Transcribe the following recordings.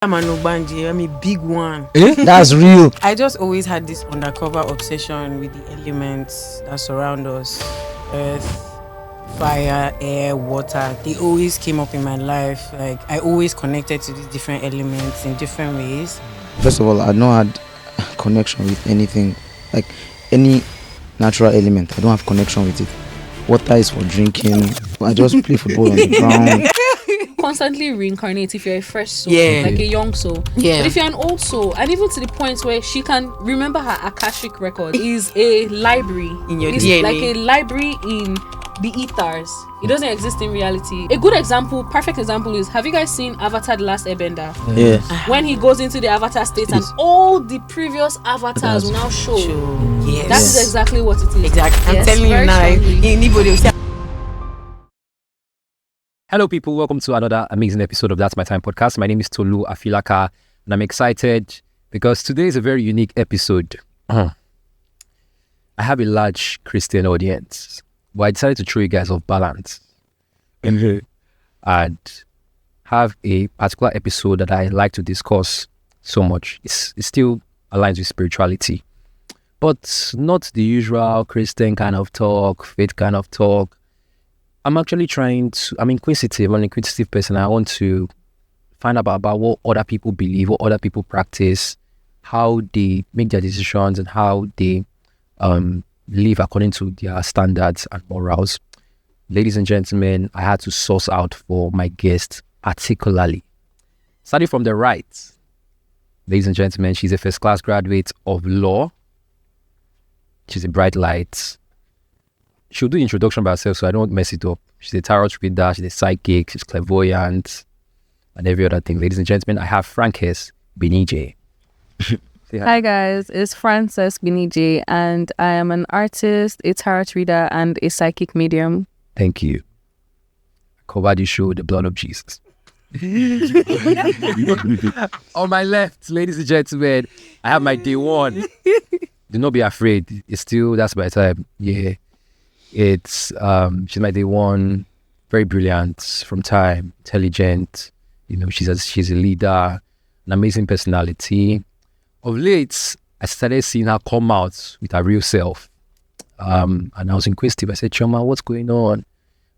I'm an Obanji. I'm a big one. That's real. I just always had this undercover obsession with the elements that surround us. Earth, fire, air, water. They always came up in my life. Like, I always connected to these different elements in different ways. First of all, I don't had connection with anything. Like, any natural element, I don't have connection with it. Water is for drinking. I just play football on the ground. Constantly reincarnate if you're a fresh soul, Yeah. like a young soul. Yeah. But if you're an old soul, and even to the point where she can remember her Akashic record, is a library In your it's DNA. like a library in the ethers. It doesn't exist in reality. A good example, perfect example is, have you guys seen Avatar: The Last Airbender? Yes. When he goes into the avatar state and all the previous avatars will now show. Yes. That is exactly what it is. Exactly. I'm Yes, telling you very now. strongly. Anybody will say, Hello, people. Welcome to another amazing episode of That's My Time podcast. My name is Tolu, Afilaka, and I'm excited because today is a very unique episode. I have a large Christian audience, but I decided to throw you guys off balance and have a particular episode that I like to discuss so much. It still aligns with spirituality, but not the usual Christian kind of talk, faith kind of talk. I'm actually I'm inquisitive. I'm an inquisitive person. I want to find out about what other people believe, what other people practice, how they make their decisions, and how they live according to their standards and morals. Ladies and gentlemen, I had to source out for my guest particularly. Starting from the right, ladies and gentlemen, she's a first-class graduate of law. She's a bright light. She'll do introduction by herself, so I don't mess it up. She's a tarot reader, she's a psychic, she's clairvoyant, and every other thing. Ladies and gentlemen, I have Frances Benije. Hi guys, it's Frances Benije, and I am an artist, a tarot reader, and a psychic medium. Thank you. I covered the show with the blood of Jesus. On my left, ladies and gentlemen, I have my day one. Do not be afraid. That's my time. Yeah. It's she's my day one, very brilliant from time, intelligent, she's a leader, an amazing personality. Of late, I started seeing her come out with her real self. And I was inquisitive. I said, Chioma, what's going on?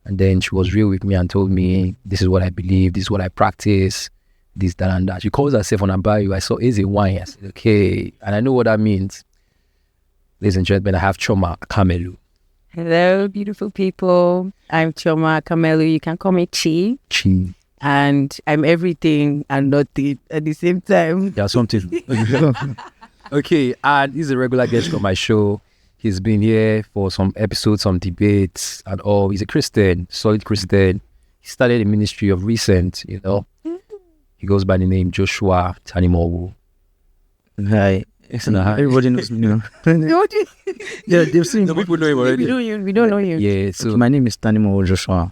And then she was real with me and told me, this is what I believe, this is what I practice, this, that, and that. She calls herself on her bio. I saw, is it wine? I said, okay. And I know what that means. Ladies and gentlemen, I have Chioma Kamelu. Hello, beautiful people. I'm Chioma Kamelu. You can call me Chi. Chi. And I'm everything and nothing at the same time. Yeah, something. Okay, and he's a regular guest on my show. He's been here for some episodes, some debates, and all. He's a Christian, solid Christian. He started a ministry of recent, He goes by the name Joshua Tanimowu. Hi. Everybody knows me now. Yeah, they've seen me. People know him already. We don't know you. Yeah, so Okay, my name is Tanimo Joshua.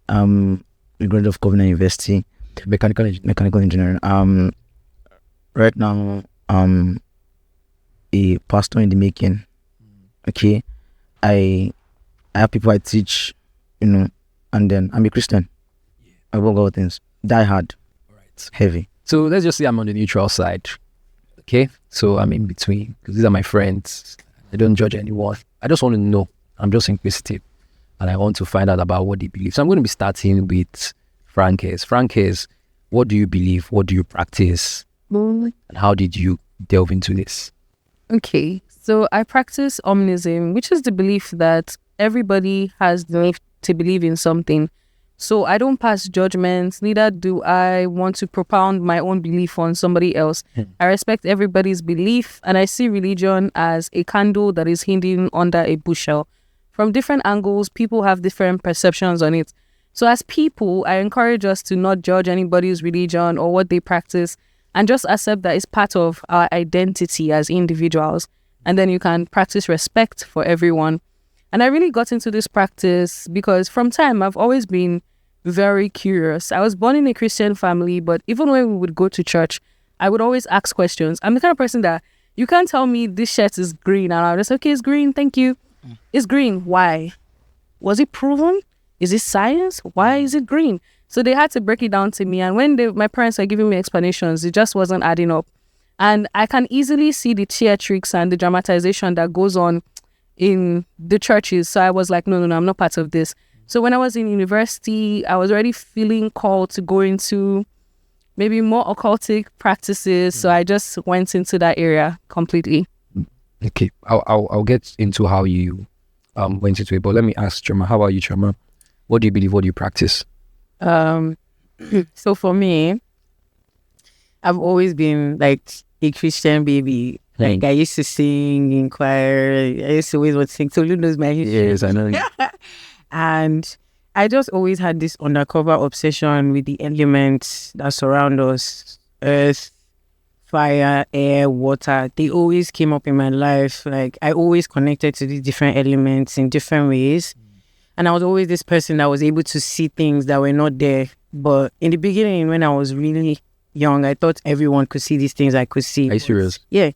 I'm a graduate of Covenant University, mechanical engineer. mechanical engineering. Right now, I'm a pastor in the making. Okay, I have people I teach, and then I'm a Christian. I work all things. Die hard, Right. heavy. So let's just say I'm on the neutral side. Okay, so I'm in between because these are my friends. I don't judge anyone. I just want to know. I'm just inquisitive, and I want to find out about what they believe. So I'm going to be starting with Frances. Frances, what do you believe? What do you practice? And how did you delve into this? Okay, so I practice omnism, which is the belief that everybody has the need to believe in something. So I don't pass judgments, neither do I want to propound my own belief on somebody else. I respect everybody's belief, and I see religion as a candle that is hidden under a bushel. From different angles, people have different perceptions on it. So as people, I encourage us to not judge anybody's religion or what they practice, and just accept that it's part of our identity as individuals. And then you can practice respect for everyone. And I really got into this practice because from time I've always been very curious. I was born in a Christian family, but even when we would go to church, I would always ask questions. I'm the kind of person that you can't tell me this shirt is green and I'll just, okay, it's green, thank you. It's green. Why? Was it proven? Is it science? Why is it green? So they had to break it down to me. And when my parents were giving me explanations, it just wasn't adding up. And I can easily see the theatrics and the dramatization that goes on in the churches. So I was like, no, I'm not part of this. So when I was in university, I was already feeling called to go into maybe more occultic practices. So I just went into that area completely. Okay, I'll get into how you went into it. But let me ask Chioma, how about you, Chioma? What do you believe? What do you practice? So for me, I've always been like a Christian baby. Like I used to sing in choir. I used to always want to sing. Tolu knows my history. Yes, I know. And I just always had this undercover obsession with the elements that surround us: earth, fire, air, water. They always came up in my life. Like I always connected to these different elements in different ways. And I was always this person that was able to see things that were not there. But in the beginning, when I was really young, I thought everyone could see these things I could see. Are you serious? Yeah.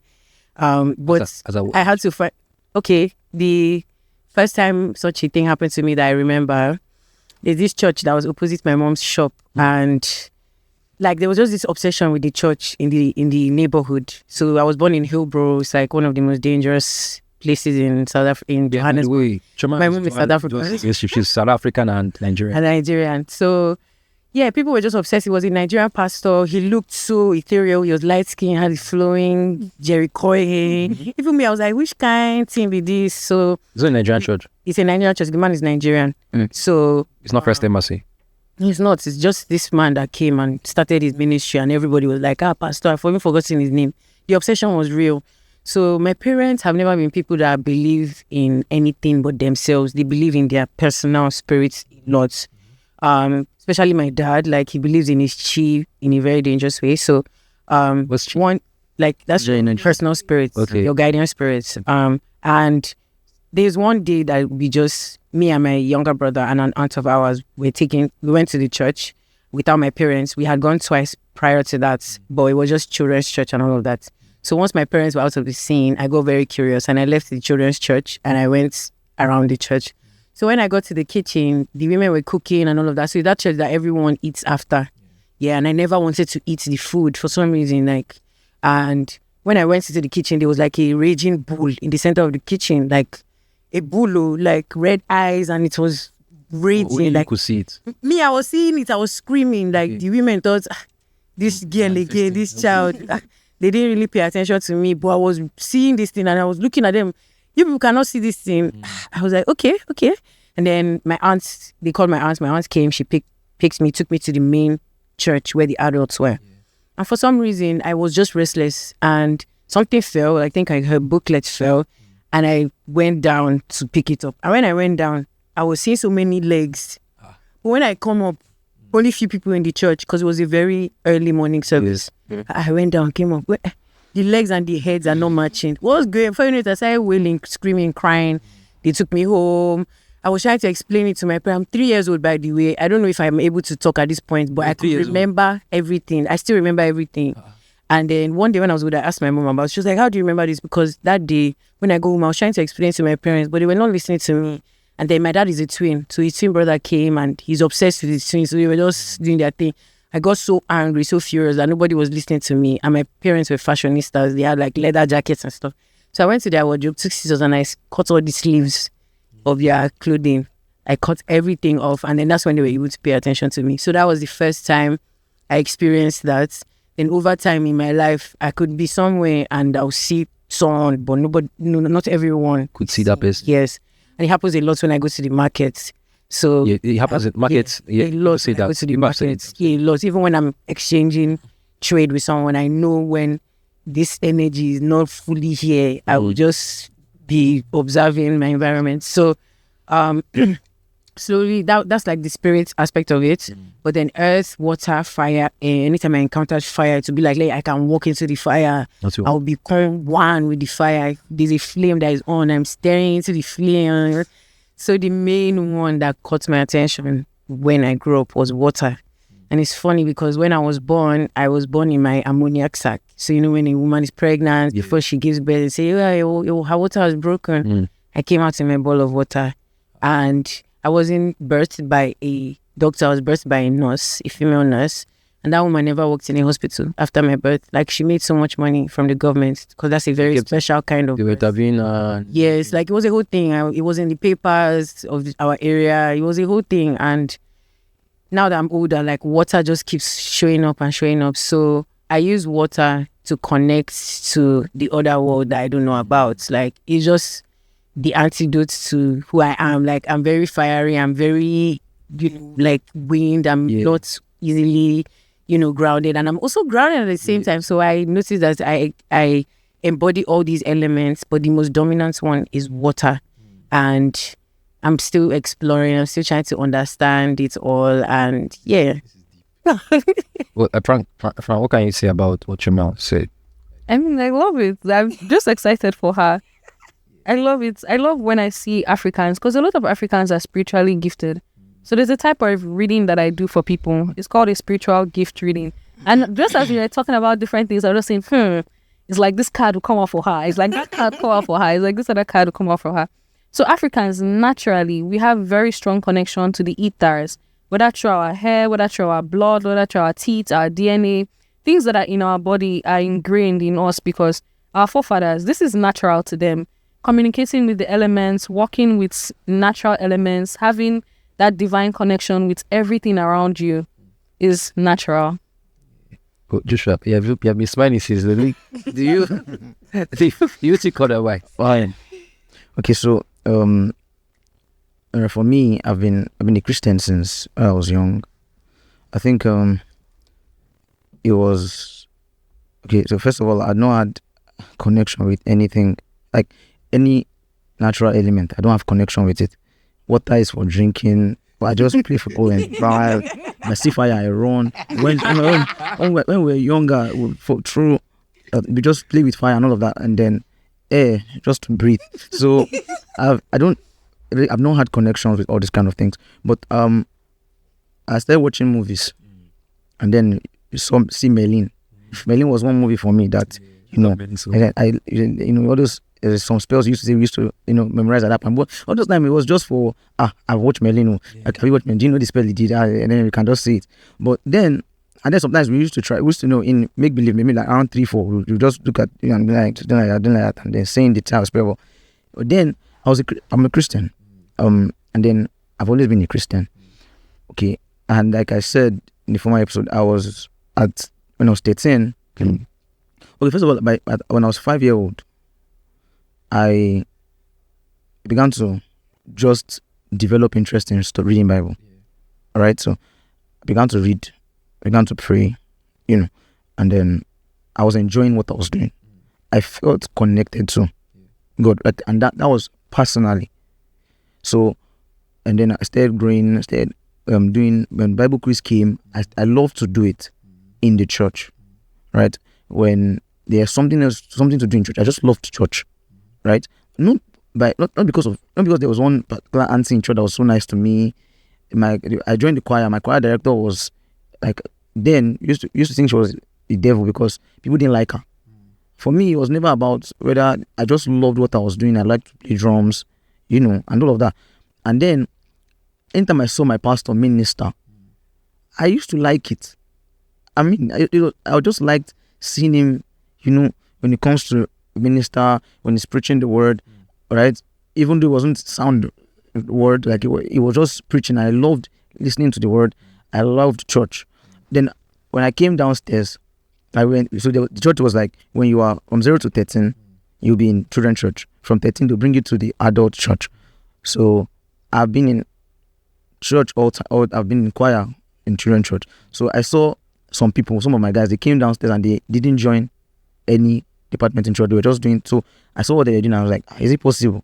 But I had to find... Okay, the first time such a thing happened to me that I remember, there's this church that was opposite my mom's shop. And like there was just this obsession with the church in the neighborhood. So I was born in Hillbrow. It's like one of the most dangerous places in South Africa, in Johannesburg. My mom is South African. Yes, she's South African and Nigerian. And Nigerian. So, yeah, people were just obsessed. He was a Nigerian pastor. He looked so ethereal. He was light-skinned, had a flowing Jericho hair. Even me, I was like, which kind thing be this? So... It's a Nigerian church. It's a Nigerian church. The man is Nigerian. So... It's not First Embassy. It's not. It's just this man that came and started his ministry and everybody was like, pastor, I've even forgotten his name. The obsession was real. So my parents have never been people that believe in anything but themselves. They believe in their personal spirits lots. Especially my dad, like he believes in his chi in a very dangerous way. So What's chi? one, like that's your personal spirits, your guardian spirits. And there's one day that me and my younger brother and an aunt of ours we went to the church without my parents. We had gone twice prior to that, but it was just children's church and all of that. So once my parents were out of the scene, I got very curious and I left the children's church and I went around the church. So when I got to the kitchen, the women were cooking and all of that. So that church that everyone eats after. Yeah, and I never wanted to eat the food for some reason. And when I went into the kitchen, there was like a raging bull in the center of the kitchen, like a bull, like red eyes, and it was raging. You could see it. Me, I was seeing it. I was screaming. Like the women thought, this girl again, this child. They didn't really pay attention to me, but I was seeing this thing and I was looking at them. You people cannot see this thing. I was like, okay. And then they called my aunt. My aunt came, she picked me, took me to the main church where the adults were. And for some reason, I was just restless and something fell. I think her booklet fell and I went down to pick it up. And when I went down, I was seeing so many legs. But when I come up, only few people in the church because it was a very early morning service. I went down, came up. The legs and the heads are not matching. What was going on? 5 minutes, I started wailing, screaming, crying. They took me home. I was trying to explain it to my parents. I'm 3 years old, by the way. I don't know if I'm able to talk at this point, but I could remember everything. I still remember everything. And then one day when I was with her, I asked my mom about it. She was like, how do you remember this? Because that day, when I go home, I was trying to explain to my parents, but they were not listening to me. And then my dad is a twin. So his twin brother came and he's obsessed with his twin. So they were just doing their thing. I got so angry, so furious that nobody was listening to me. And my parents were fashionistas. They had like leather jackets and stuff. So I went to their wardrobe, took scissors and I cut all the sleeves of their clothing. I cut everything off. And then that's when they were able to pay attention to me. So that was the first time I experienced that. Then over time in my life, I could be somewhere and I'll see someone, but not everyone could see that person. Yes. And it happens a lot when I go to the markets. So it happens at markets. A lot. Say that. I go to the markets. A lot. Even when I'm exchanging trade with someone, I know when this energy is not fully here. I will just be observing my environment. So slowly, that's like the spirit aspect of it. But then earth, water, fire, anytime I encounter fire, to be like I can walk into the fire. I'll become one with the fire. There's a flame that is on. I'm staring into the flame. So the main one that caught my attention when I grew up was water. And it's funny because when I was born in my ammoniac sac. So when a woman is pregnant, before she gives birth, they say, her water is broken. I came out in my bowl of water. And I wasn't birthed by a doctor. I was birthed by a nurse, a female nurse. And that woman never worked in a hospital after my birth. Like, she made so much money from the government because that's a very special kind of They were birth. intervening. Yes, like it was a whole thing. It was in the papers of our area. It was a whole thing. And now that I'm older, like water just keeps showing up and showing up. So I use water to connect to the other world that I don't know about. Like, it's just the antidote to who I am. Like, I'm very fiery. I'm very, like wind. I'm not easily, grounded. And I'm also grounded at the same time. So I noticed that I embody all these elements, but the most dominant one is water. And I'm still exploring. I'm still trying to understand it all. And yeah. Well, Fran, what can you say about what Chioma said? I mean, I love it. I'm just excited for her. I love it. I love when I see Africans, because a lot of Africans are spiritually gifted. So there's a type of reading that I do for people. It's called a spiritual gift reading. And just as we were talking about different things, I was just saying, it's like this card will come out for her. It's like that card will come out for her. It's like this other card will come out for her. So Africans, naturally, we have very strong connection to the ethers, whether through our hair, whether through our blood, whether through our teeth, our DNA. Things that are in our body are ingrained in us because our forefathers, this is natural to them. Communicating with the elements, working with natural elements, having that divine connection with everything around you is natural. Oh, Joshua, you have been smiling since the week. Do you think otherwise? Fine. Okay, so for me, I've been a Christian since I was young. I think it was okay. So first of all, I'd not had connection with anything, like any natural element. I don't have connection with it. Water is for drinking. But I just play football and drive. I see fire, I run. When we were younger, we just play with fire and all of that, and then air just to breathe. So I've not had connections with all these kind of things. But I started watching movies, and then see Merlin. Merlin was one movie for me that all those. There's some spells we used to memorize at that point. But all those time it was just for I've watched Merlin. Like, have you watched Merlin? Do you know the spell he did? And then we can just see it. But then sometimes we used to know in make believe, maybe like around 3-4, we just look at and be like, don't like that, and then saying the type of spell. But then I'm a Christian, and then I've always been a Christian. Okay, and like I said in the former episode, I was when I was 13. Okay, first of all, when I was 5-year-old. I began to just develop interest in reading Bible. All right, so I began to read, began to pray, and then I was enjoying what I was doing. I felt connected to God, and that was personally. So, and then I started growing, doing, when Bible quiz came, I love to do it in the church, right? When there's something to do in church, I just loved church. Right? Not because there was one particular auntie in church that was so nice to me. I joined the choir. My choir director was like, then used to think she was the devil because people didn't like her. For me, it was never about whether I just loved what I was doing. I liked to play drums, and all of that. And then anytime I saw my pastor minister, I used to like it. I mean, I just liked seeing him, when it comes to minister, when he's preaching the word, right? Even though it wasn't sound word, like it was just preaching. I loved listening to the word. I loved church. Then when I came downstairs, the church was like, when you are from 0 to 13, you'll be in children's church. From 13, they'll bring you to the adult church. So I've been in church I've been in choir in children's church. So I saw some of my guys, they came downstairs and they didn't join any department in church. They were just doing, so I saw what they were doing. I was like, is it possible?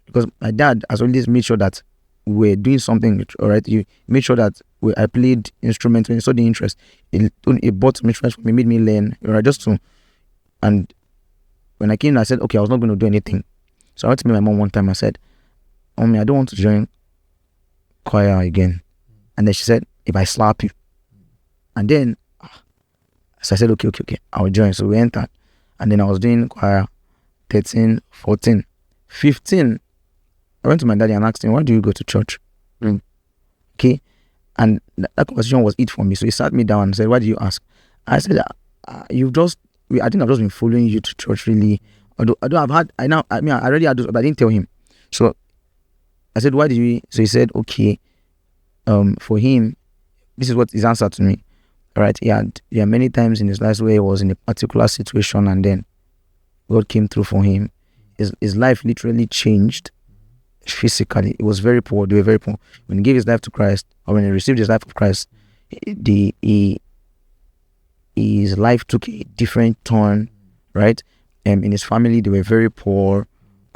Because my dad has always made sure that we're doing something, all right? You made sure that I played instruments. When he saw the interest, he bought some instruments for me, made me learn, all right, and when I came, I said, okay, I was not going to do anything. So I went to meet my mom one time. I said, Mommy, I don't want to join choir again. And then she said, if I slap you. And then, so I said, okay, I'll join. So we entered. And then I was doing choir 13, 14, 15. I went to my daddy and asked him, why do you go to church? Okay. And that conversation was it for me. So he sat me down and said, "Why did you ask?" I said, "You've just, I think I've just been following you to church really. Although I've had, I already had those, but I didn't tell him." So I said, "Why did you?" So he said, "Okay, for him, this is what his answer to me. All right, there are many times in his life where he was in a particular situation, and then God came through for him. His life literally changed physically. It was very poor. They were very poor. When he gave his life to Christ, or when he received his life of Christ, his life took a different turn, right? In his family, they were very poor,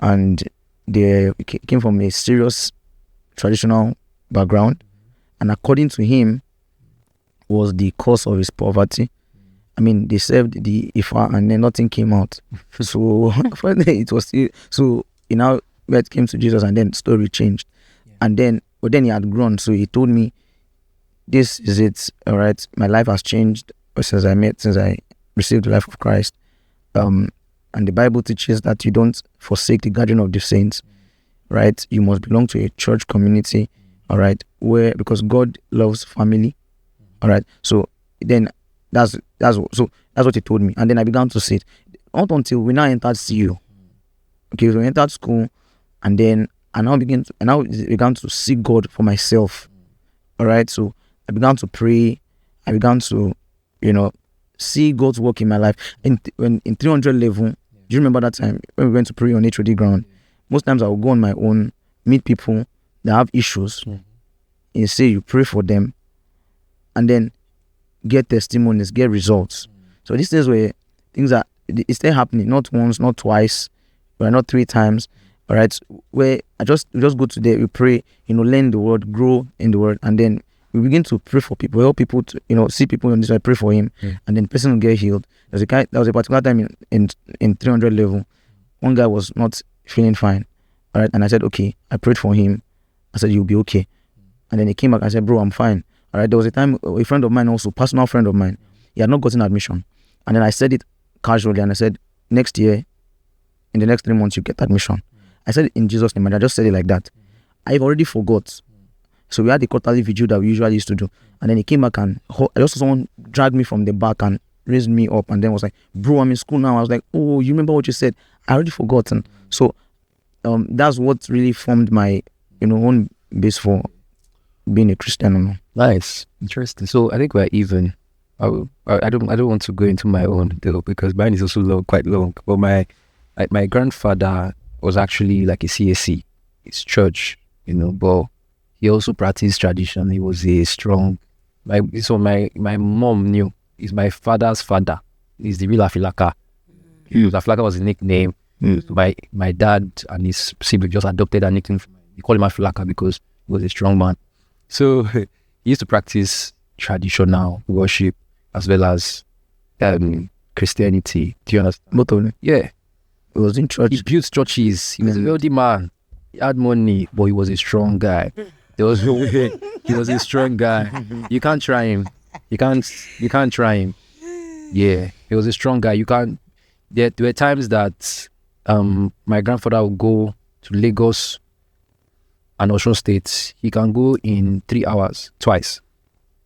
and they came from a serious traditional background, and according to him, was the cause of his poverty. I mean, they served the Ifa, and then nothing came out. So it was so. You know, where it came to Jesus, and then the story changed, and then he had grown. So he told me, "This is it. All right, my life has changed since I received the life of Christ. And the Bible teaches that you don't forsake the gathering of the saints, right? You must belong to a church community, all right, where, because God loves family, all right. So then that's what he told me, and then I began to say it. Not until we now entered CU. Okay, so we entered school, and then I now began to seek God for myself, all right. So I began to pray. I began to, see God's work in my life. In 300 level, do you remember that time when we went to pray on HOD ground? Most times I will go on my own, meet people that have issues, and say you pray for them, and then get testimonies, get results. So these days where things are, it's still happening, not once, not twice, but not 3 times. All right, where we just go to there, we pray, learn the word, grow in the word, and then we begin to pray for people, help people to, see people on this side, pray for him, and then the person will get healed. There was a particular time in 300 level, one guy was not feeling fine, all right, and I said, okay, I prayed for him. I said, you'll be okay. And then he came back. I said, bro, I'm fine. All right, there was a time, a friend of mine also, personal friend of mine, he had not gotten admission. And then I said it casually, and I said, next year, in the next 3 months, you get admission. I said it in Jesus' name, and I just said it like that. I've already forgot. So we had the quarterly vigil that we usually used to do. And then he came back, and someone dragged me from the back and raised me up, and then was like, bro, I'm in school now. I was like, oh, you remember what you said? I already forgotten. So that's what really formed my own base for being a Christian. Nice, interesting. So I think we're even. I don't want to go into my own though, because mine is also quite long. But my grandfather was actually like a CSC, his church, but he also practiced tradition. He was a strong. My mom knew. He's my father's father. He's the real Afilaka. Afilaka was a nickname. My dad and his sibling just adopted a nickname. They call him Afilaka because he was a strong man. So he used to practice traditional worship as well as Christianity. Do you understand? Not only. Yeah. He was in church. He built churches. He was a wealthy man. He had money, but he was a strong guy. There was no way. He was a strong guy. You can't try him. You can't try him. Yeah. He was a strong guy. You can't. There were times that my grandfather would go to Lagos and Osun State. He can go in 3 hours twice.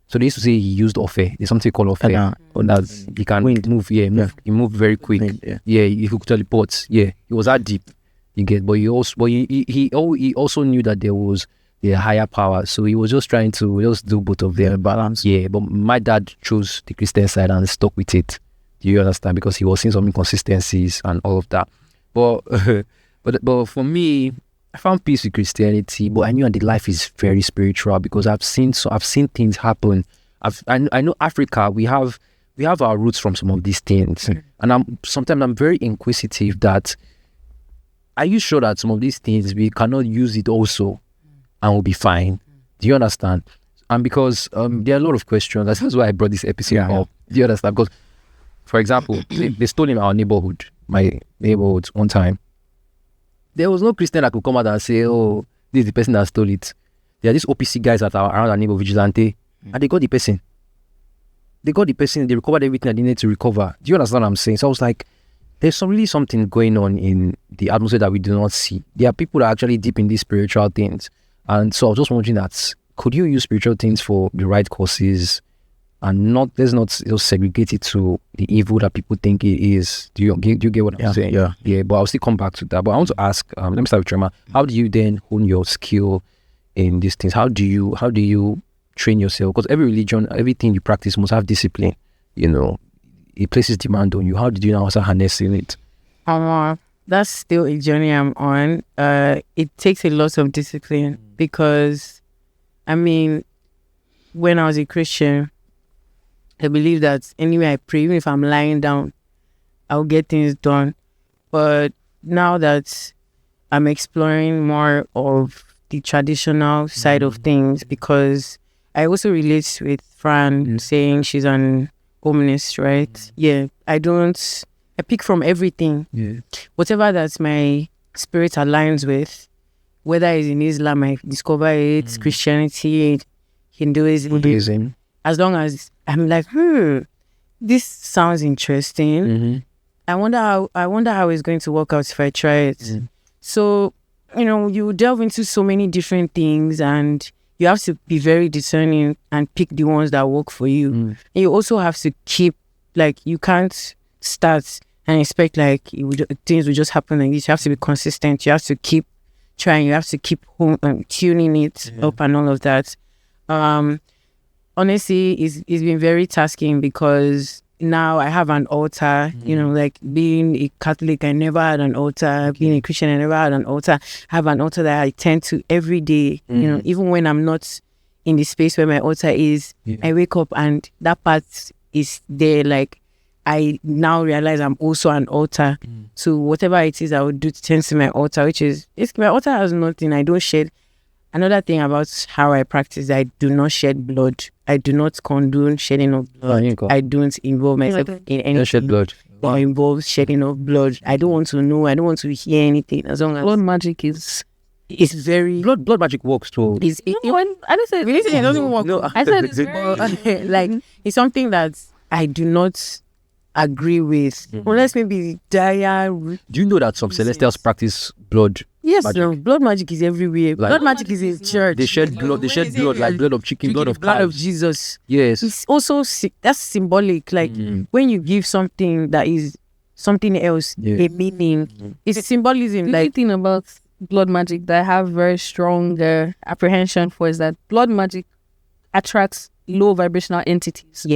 So they used to say he used offer. There's something called offer. That's he can move. Yeah, he moved very quick. Yeah, he could teleport. Yeah, he was that deep. You get, but he also knew that there was a higher power. So he was just trying to just do both of them. Balance. Yeah, but my dad chose the Christian side and stuck with it. Do you understand? Because he was seeing some inconsistencies and all of that. But for me, I found peace with Christianity, but I knew that life is very spiritual because I've seen things happen. I know Africa, we have our roots from some of these things, and sometimes I'm very inquisitive that, are you sure that some of these things we cannot use it also and we'll be fine? Do you understand? And because there are a lot of questions, that's why I brought this episode up. Do you understand? Because, for example, they stole in our neighborhood, my neighborhood one time. There was no Christian that could come out and say, oh, this is the person that stole it. There are these OPC guys that are around our neighbor vigilante, and they got the person. They recovered everything that they needed to recover. Do you understand what I'm saying? So I was like, there's really something going on in the atmosphere that we do not see. There are people that are actually deep in these spiritual things. And so I was just wondering that, could you use spiritual things for the right causes and let's not segregate it to the evil that people think it is? Do you get what I'm saying? Yeah, but I'll still come back to that. But I want to ask, let me start with Chioma. How do you then hone your skill in these things? How do you train yourself? Because every religion, everything you practice must have discipline. It places demand on you. How did you now start harnessing it? That's still a journey I'm on. It takes a lot of discipline because, when I was a Christian, I believe that anyway I pray, even if I'm lying down, I'll get things done. But now that I'm exploring more of the traditional side of things, because I also relate with Fran saying she's an omnist, right? Yeah, I pick from everything. Yeah. Whatever that my spirit aligns with, whether it's in Islam, I discover it, Christianity, Hinduism. As long as I'm like, this sounds interesting. I wonder how it's going to work out if I try it. So, you delve into so many different things and you have to be very discerning and pick the ones that work for you. And you also have to keep, you can't start and expect things will just happen like this. You have to be consistent. You have to keep trying. You have to keep tuning it up and all of that. Honestly, it's been very tasking because now I have an altar. Being a Catholic, I never had an altar. Being a Christian, I never had an altar. I have an altar that I tend to every day. Even when I'm not in the space where my altar is, I wake up and that part is there. I now realize I'm also an altar. So whatever it is I would do to tend to my altar, which is, if my altar has nothing, I don't shed. Another thing about how I practice, I do not shed blood. I do not condone shedding of blood. I don't involve myself in anything shed blood that involves shedding of blood. I don't want to know. I don't want to hear anything. As long as blood magic is very blood magic works too. I don't say it doesn't work. No, I said it's very it's something that I do not agree with. Unless maybe dire. Do you know that some celestials practice blood? Yes, magic? no, blood magic is everywhere. Blood magic is in church. They shed blood. They shed blood, like blood of chicken, blood of blood cow. of Jesus. Yes. It's also that's symbolic. When you give something that is something else a meaning, it's symbolism. The thing about blood magic that I have very strong apprehension for is that blood magic attracts low vibrational entities.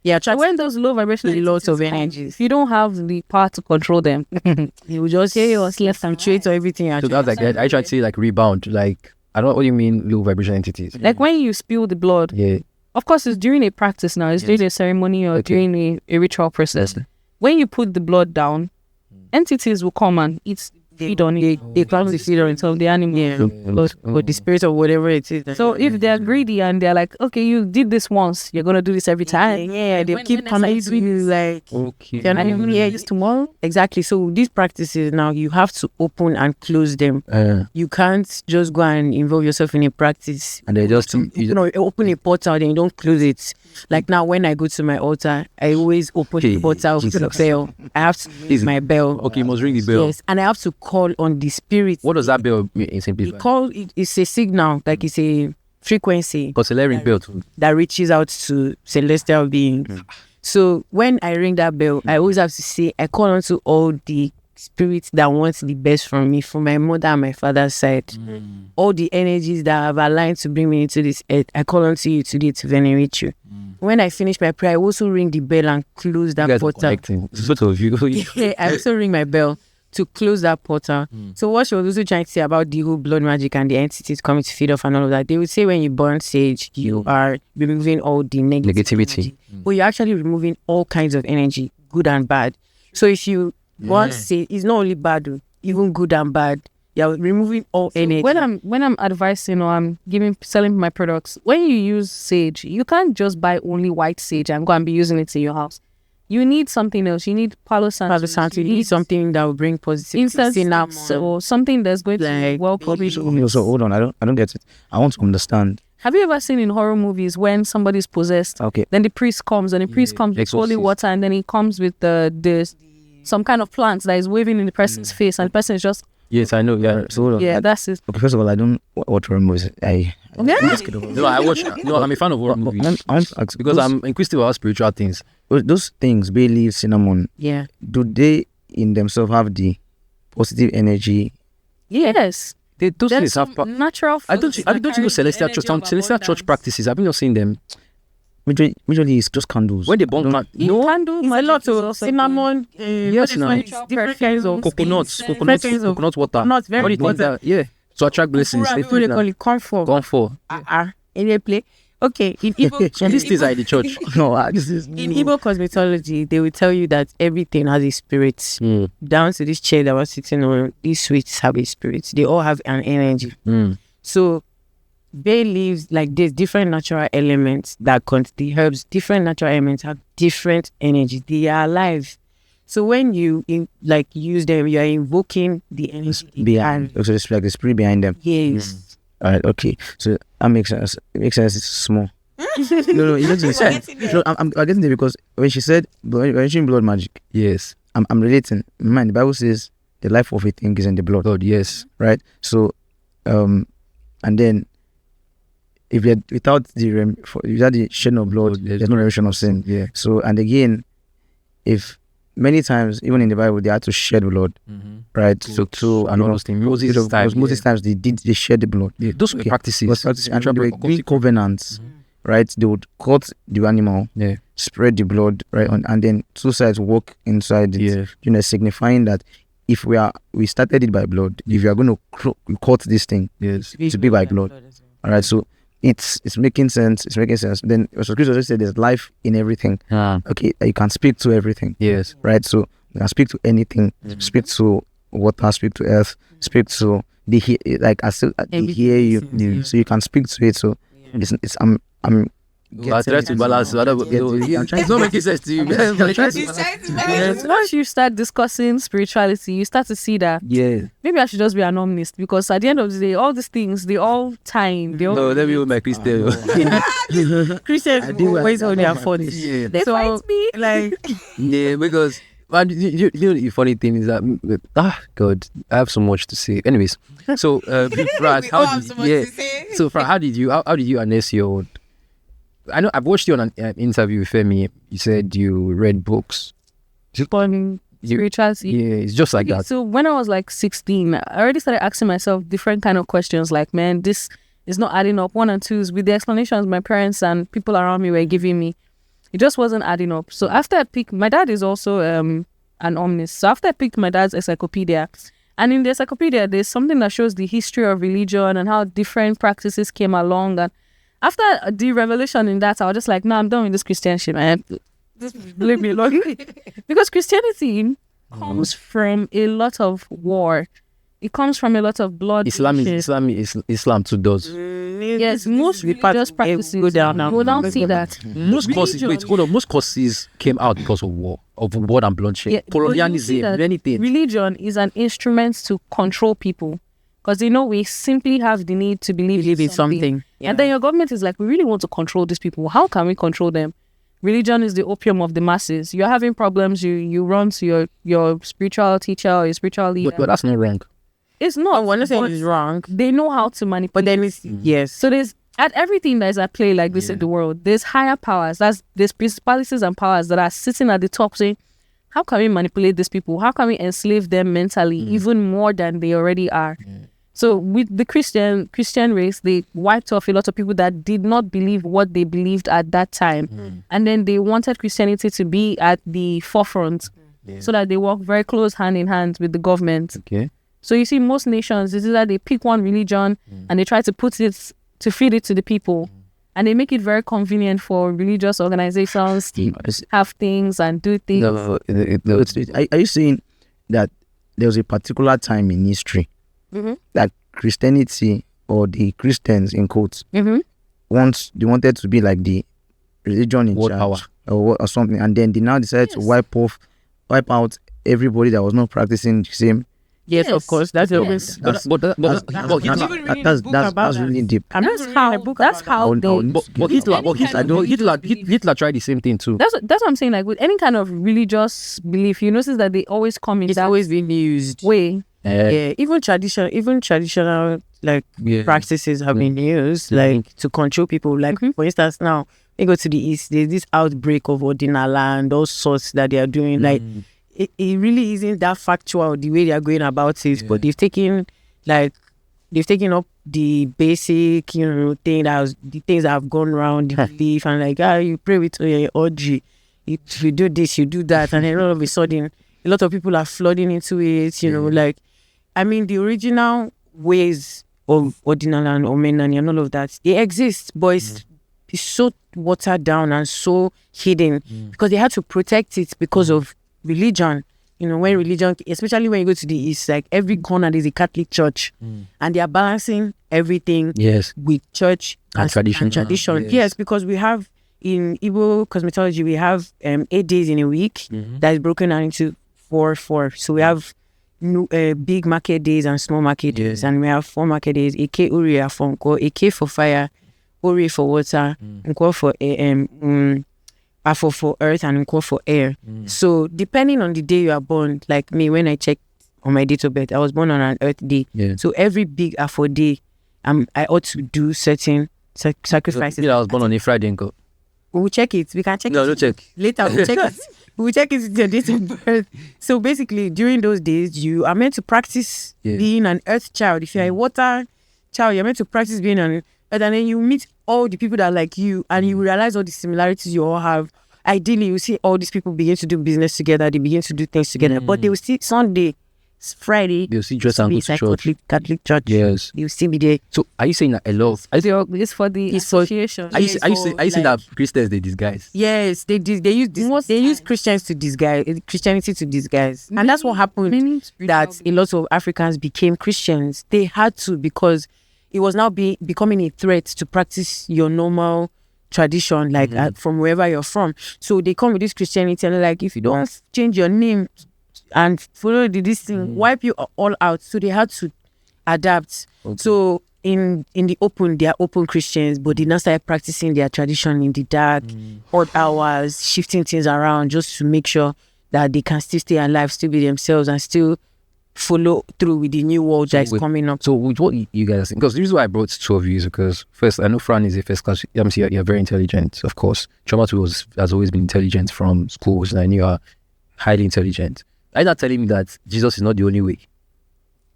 Yeah, when those low vibrational lots of entities energies, if you don't have the power to control them, you will just fluctuate or everything. So that's I try to say rebound. I don't know what you mean low vibration entities. When you spill the blood, of course it's during a practice now, it's during a ceremony or during a ritual process. When you put the blood down, entities will come and feed on it. They come to feed on it of the animal, or the spirit or whatever it is. So if they're greedy and they're like, okay, you did this once, you're gonna do this every time. They keep coming to you okay. You're not even here this tomorrow. Exactly. So these practices now you have to open and close them. You can't just go and involve yourself in a practice and they just open a portal then you don't close it. Now when I go to my altar, I always open the portal with the bell. I have to ring my bell. Okay, you must ring the bell. Yes, and I have to call on the spirit. What does that bell mean simply? It's a signal, it's a frequency. Because a ring bell too. That reaches out to celestial beings. So when I ring that bell, I always have to say, I call on to all the spirits that want the best from me, from my mother and my father's side. All the energies that have aligned to bring me into this earth, I call on to you today to venerate you. When I finish my prayer, I also ring the bell and close that portal. Sort of you. I also ring my bell to close that portal. So what she was also trying to say about the whole blood magic and the entities coming to feed off and all of that, they would say when you burn sage, you are removing all the negativity. But you're actually removing all kinds of energy, good and bad. So if you want to say, it's not only bad, even good and bad, you're removing all energy. When I'm advising or I'm selling my products, when you use sage, you can't just buy only white sage and go and be using it in your house. You need something else. You need Palo Santo. You need something that will bring positivity. Or something that's going to welcome. So hold on, I don't get it. I want to understand. Have you ever seen in horror movies when somebody's possessed? Okay. Then the priest comes and the priest comes with holy water and then he comes with some kind of plant that is waving in the person's face and the person is just Yes, I know. Yeah. So hold on. Yeah, that's it. Okay, first of all, I don't watch horror movies. No, I watch. No, I'm a fan of horror movies I want to ask, because those, I'm inquisitive about spiritual things. those things, bay leaf, cinnamon, Yeah. do they in themselves have the positive energy? Yes. Those There's things have. some natural I don't. foods I that don't you know carry celestial energy church. of Celestial church abundance. practices. Have you not seen them? Majorly it's just candles. When they burn No, candles, It's a lot is of also cinnamon. Yes, now. Different kinds of coconuts, different kinds of coconut water. not very All the things important. that, yeah, to attract blessings. What they call it? Comfort. Gone for. In a play. Okay. In Igbo, And these things are in the church. No, this is in Igbo cosmetology, they will tell you that everything has a spirit. Mm. Down to this chair that was sitting on, these sweets have a spirit. They all have an energy. Mm. So bay leaves, like there's different natural elements that the herbs, different natural elements have different energy. They are alive. So when you use them, you are invoking the energy behind. So it's like the spirit behind them. Yes. All right, okay. So that makes sense. It makes sense. It's small. no, it doesn't make sense. No, I'm getting there because when she said when she mentioned blood magic, Yes. I'm relating. Man, the Bible says the life of a thing is in the blood. God, yes. Right? So, and then if you're without the shedding of blood, there's no remission of sin. Yeah. So, and again, if many times, even in the Bible, they had to shed blood, right? So and all those things. Moses' times they shed the blood. Yeah. Those were practices. Was practices, and they were doing covenants, right? They would cut the animal, Yeah. spread the blood, right, and then two sides walk inside it, Yeah. Signifying that if we started it by blood, if you are going to cut this thing, Yes. to be by blood. All right, so it's making sense. It's making sense. Then so Christ also said there's life in everything. Okay, you can speak to everything. Yes. Right, so you can speak to anything. Speak to water. Speak to earth. Speak to they hear they hear you. Yeah. So you can speak to it. So it's I'm I try to balance. It's not making sense to you. Yes. Once you start discussing spirituality, you start to see that Yeah. maybe I should just be an omnist, because at the end of the day, all these things, they all time. They all No, let me hold my Christian. Christians always hold their phones. Yeah. they fight me. Like Yeah, because man, you know the funny thing is that God, I have so much to say. Anyways, so Fran, so Fran, how did you harness your? I know I've watched you on an interview with Femi. You said you read books. On spirituality. Yeah, it's just like that. So when I was like 16, I already started asking myself different kind of questions, like, man, this is not adding up. 1 and 2s with the explanations my parents and people around me were giving me. It just wasn't adding up. So after I picked, my dad is also an omnist. So after I picked my dad's encyclopedia, and in the encyclopedia, there's something that shows the history of religion and how different practices came along. And after the revelation in that, I was just like, no, I'm done with this Christian shit, man. Just leave me alone. Because Christianity comes from a lot of war. It comes from a lot of blood. Islam too does. Yes, most religious practices go down now. We don't see that. Most causes. Wait, hold on. Most causes came out because of war, and bloodshed. Yeah, Colonialism, many things. Religion is an instrument to control people, because they know we simply have the need to believe in something. Yeah. And then your government is like, we really want to control these people. How can we control them? Religion is the opium of the masses. You're having problems, you run to your spiritual teacher or your spiritual leader. But that's not wrong. It's not. one saying but is wrong. They know how to manipulate. But then it's yes. So there's at everything that is at play like this in the world, there's higher powers. There's principalities and powers that are sitting at the top saying, how can we manipulate these people? How can we enslave them mentally even more than they already are? So with the Christian race, they wiped off a lot of people that did not believe what they believed at that time. And then they wanted Christianity to be at the forefront so that they work very close hand in hand with the government. Okay. So you see most nations, this is that they pick one religion and they try to put it, to feed it to the people. And they make it very convenient for religious organizations to have things and do things. No, are you saying that there was a particular time in history that Christianity or the Christians in quotes once they wanted to be like the religion in World charge or something, and then they now decided to wipe out everybody that was not practicing the same. Yes, of course. That's always. That's really deep. And that's how they. But Hitler tried the same thing too. That's what I'm saying. Like with any kind of religious belief, you notice that they always come in It's that always been used. way. Yeah, even traditional like practices have been used like to control people. Like for instance, now you go to the east, there's this outbreak of ordinala and all sorts that they are doing. Like it really isn't that factual the way they are going about it, but they've taken up the basic, thing the things that have gone around the belief, and like you pray with your orgy, if you do this, you do that, and then all of a sudden a lot of people are flooding into it. Like I mean, the original ways of ordinal and omenani and all of that, they exist, but it's so watered down and so hidden because they had to protect it because of religion. When religion, especially when you go to the east, like every corner there's a Catholic church, and they are balancing everything with church and tradition. Yes, because we have in Igbo cosmetology, we have 8 days in a week that is broken down into 4. So we have big market days and small market days, and we have 4 market days: Eke, Uri, Afonko, Eke for fire, Uri for water, Nko for Afo for earth, and Nko for air. So depending on the day you are born, like me, when I checked on my date of birth, I was born on an earth day. So every big Afo day, I ought to do certain sacrifices. I was born on a Friday. We'll check it. We can check it. No, don't check. Later, we'll check it. We'll check it with your date of birth. So basically, during those days, you are meant to practice being an earth child. If you're a water child, you're meant to practice being an earth. And then you meet all the people that are like you, and you realize all the similarities you all have. Ideally, you see all these people begin to do business together. They begin to do things together. But they will see Sunday, Friday. They'll see dress and go to church. Catholic church. Yes. You'll still be there. So are you saying that a lot? It's for the association. Are you saying that Christians they disguise? Yes, they use this. They use Christianity to disguise, and that's what happened. That a lot of Africans became Christians. They had to, because it was now becoming a threat to practice your normal tradition, like from wherever you're from. So they come with this Christianity, and they're like, if you don't change your name and follow this thing, wipe you all out. So they had to adapt. So in the open, they are open Christians, but they now started practicing their tradition in the dark, odd hours, shifting things around just to make sure that they can still stay alive, still be themselves, and still follow through with the new world that is coming up. So with what you guys think, because the reason why I brought 2 of you is because first, I know Fran is a first class, you're very intelligent, of course. Chioma too has always been intelligent from schools, and I knew you are highly intelligent. Are you not telling me that Jesus is not the only way?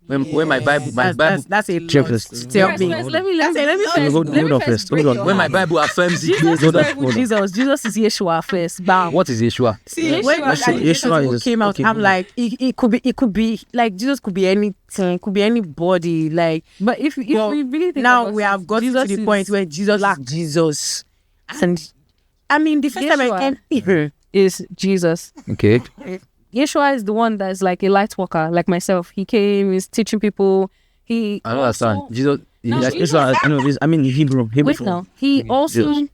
When my Bible, that's a tell me. Let me hold on first. When my Bible affirms it, Jesus is Yeshua first. Bam. What is Yeshua? See, when Yeshua came out, I'm like, it could be like Jesus could be anything, could be anybody. Like, but if we really think now we have got to the point where Jesus is Jesus, and I mean the first time I came here is Jesus. Okay. Yeshua is the one that's like a light worker, like myself. He came, he's teaching people. I don't understand. Jesus. Hebrew. Wait now. He also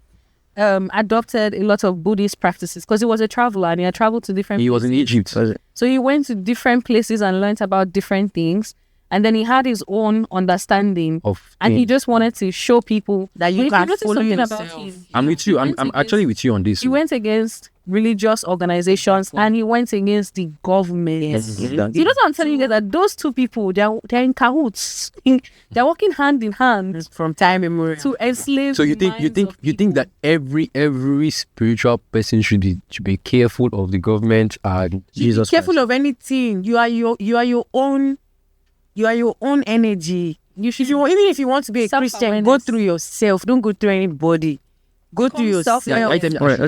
adopted a lot of Buddhist practices because he was a traveler and he had traveled to different. He was in Egypt. So he went to different places and learned about different things. And then he had his own understanding and he just wanted to show people that you can follow yourself. I'm with you. I'm actually with you on this. He went against religious organizations and he went against the government. Yes. You know what I'm telling you guys, that those two people, they're in cahoots. They're working hand in hand from time immemorial to enslave. So you think that every spiritual person should be careful of the government and Jesus? Be careful of anything. You are your own energy. You should, even if you want to be a Christian, go through yourself. Don't go through anybody. Go through yourself. I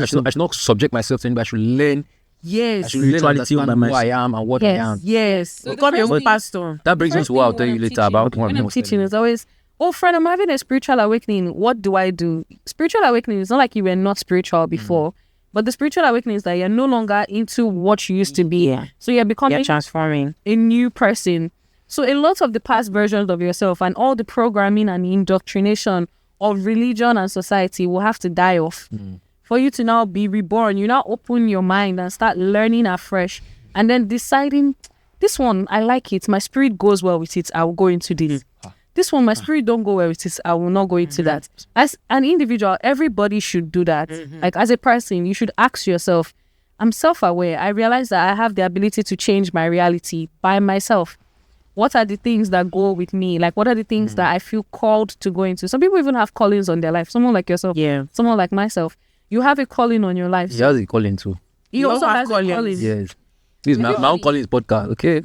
should not subject myself to anybody. I should learn. Yes. I should spirituality by who I am and what I am. Yes. So become your own pastor. That brings me to what I'll tell you later about when I'm teaching. It's always, Fran, I'm having a spiritual awakening. What do I do? Spiritual awakening is not like you were not spiritual before. But the spiritual awakening is that you're no longer into what you used to be. Yeah. So you're becoming You're transforming a new person. So a lot of the past versions of yourself and all the programming and indoctrination of religion and society will have to die off for you to now be reborn. You now open your mind and start learning afresh and then deciding, this one, I like it. My spirit goes well with it. I will go into this. This one, my spirit don't go well with it. I will not go into that. As an individual, everybody should do that. Like as a person, you should ask yourself, I'm self-aware. I realize that I have the ability to change my reality by myself. what are the things that go with me? Like, what are the things that I feel called to go into? Some people even have callings on their life. Someone like yourself, someone like myself, you have a calling on your life. He has a calling too. He also has a calling. Yes. This is my own calling podcast, okay?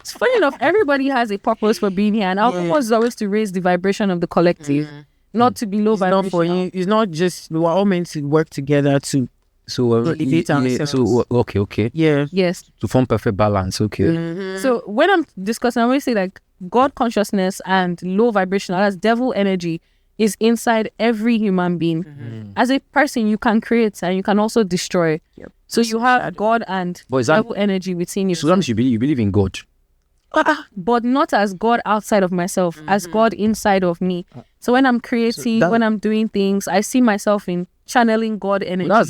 It's funny enough, everybody has a purpose for being here, and our purpose is always to raise the vibration of the collective, not to be low vibration. Not for you. It's not just, we're all meant to work together to So, elevate ourselves. so okay. Yeah. Yes. To form perfect balance, okay. So when I'm discussing, I always say like God consciousness and low vibrational, as devil energy, is inside every human being. As a person, you can create and you can also destroy. So you have God and But is that, devil energy within you. so that means you believe in God. But not as God outside of myself, as God inside of me. So when I'm creating, when I'm doing things, I see myself in channeling God energy. Well,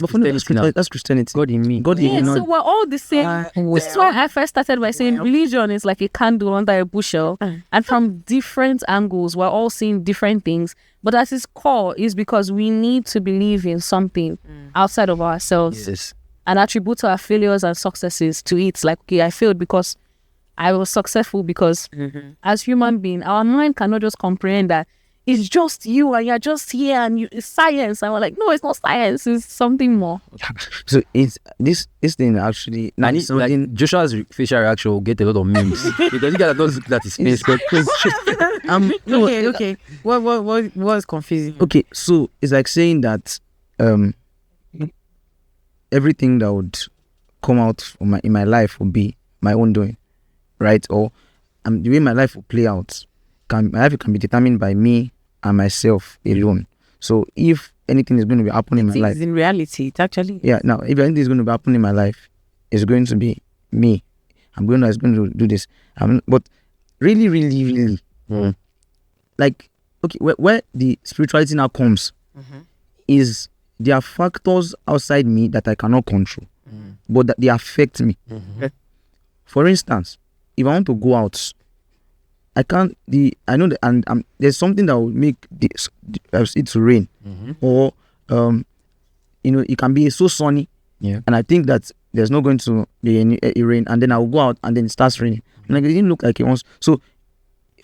That's Christianity. God in me. God in Yeah, you. so we're all the same. This is why I first started by saying religion is like a candle under a bushel, and from different angles, we're all seeing different things. But at its core is because we need to believe in something outside of ourselves Yes. and attribute our failures and successes to it. Like, okay, I failed because I was successful because as human being, our mind cannot just comprehend that it's just you and you're just here and it's science. And we're like, no, it's not science. It's something more. So it's this thing actually. And it's like Joshua's facial reaction will get a lot of memes because you guys don't look at his face. Okay. What's confusing? Okay, so it's like saying that everything that would come out in my life will be my own doing, right? Or the way my life will play out, my life can be determined by me and myself alone. So if anything is going to be happening in my life, in reality, it's actually now if anything is going to be happening in my life, it's going to be me. I'm going to do this. But really, like, okay, where the spirituality now comes is there are factors outside me that I cannot control, but that they affect me. For instance, if I want to go out, I can't. I know that, and there's something that will make it to rain, or it can be so sunny, and I think that there's not going to be any rain, and then I will go out and then it starts raining. And like, it didn't look like it wants. So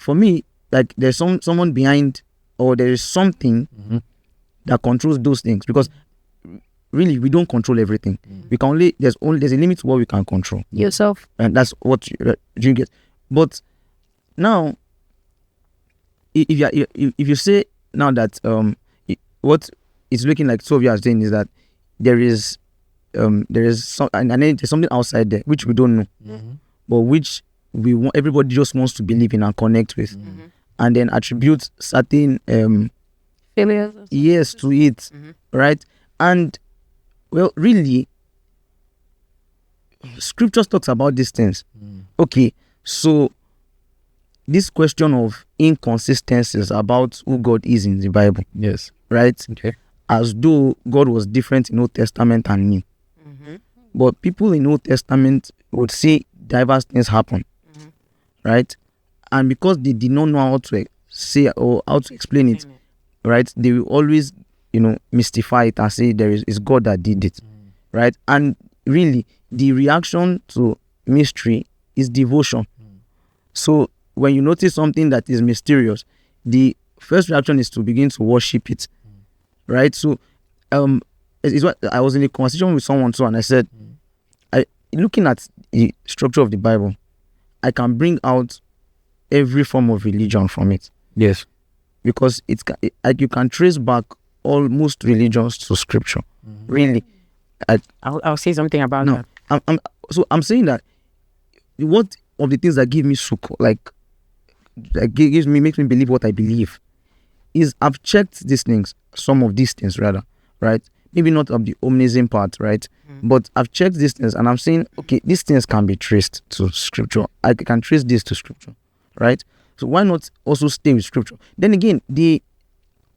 for me, like, there's someone behind, or there is something that controls those things, because really we don't control everything. We can there's a limit to what we can control. Yourself. And that's what you get. But now, if you say now that what it's looking like two of you are saying is that there is some, and then there's something outside there which we don't know, but which everybody just wants to believe in and connect with, and then attribute certain Failures. yes to it, right? And well, really, scriptures talks about these things. Okay, so this question of inconsistencies about who God is in the Bible, Yes. right? Okay. As though God was different in Old Testament and New. But people in Old Testament would say diverse things happen, right? And because they did not know how to say or how to explain it, right? They will always, mystify it and say it's God that did it, right? And really, the reaction to mystery is devotion. So when you notice something that is mysterious, the first reaction is to begin to worship it, right? So it's what I was in a conversation with someone too, and I said, looking at the structure of the Bible, I can bring out every form of religion from it. Yes. Because you can trace back almost religions to scripture. Really. I'll say something about that. I'm saying that what of the things that give me makes me believe what I believe is I've checked these things, some of these things rather, right? Maybe not of the omnism part, right? But I've checked these things and I'm saying, okay, these things can be traced to scripture. I can trace this to scripture, right? So why not also stay with scripture? Then again, the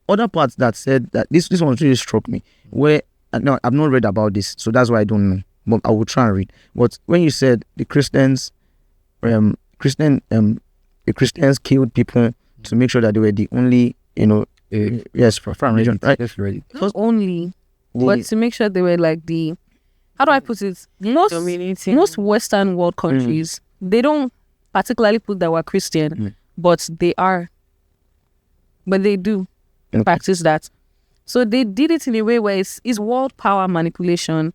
other parts that said that this one really struck me, where no, I've not read about this, so that's why I don't know. But I will try and read. But when you said the Christians killed people to make sure that they were the only, for Fran religion, right? Yes, ready. Not only, but to make sure they were like how do I put it? Most Western world countries, they don't particularly put that we're Christian, but they are. But they do practice that. So they did it in a way where it's world power manipulation.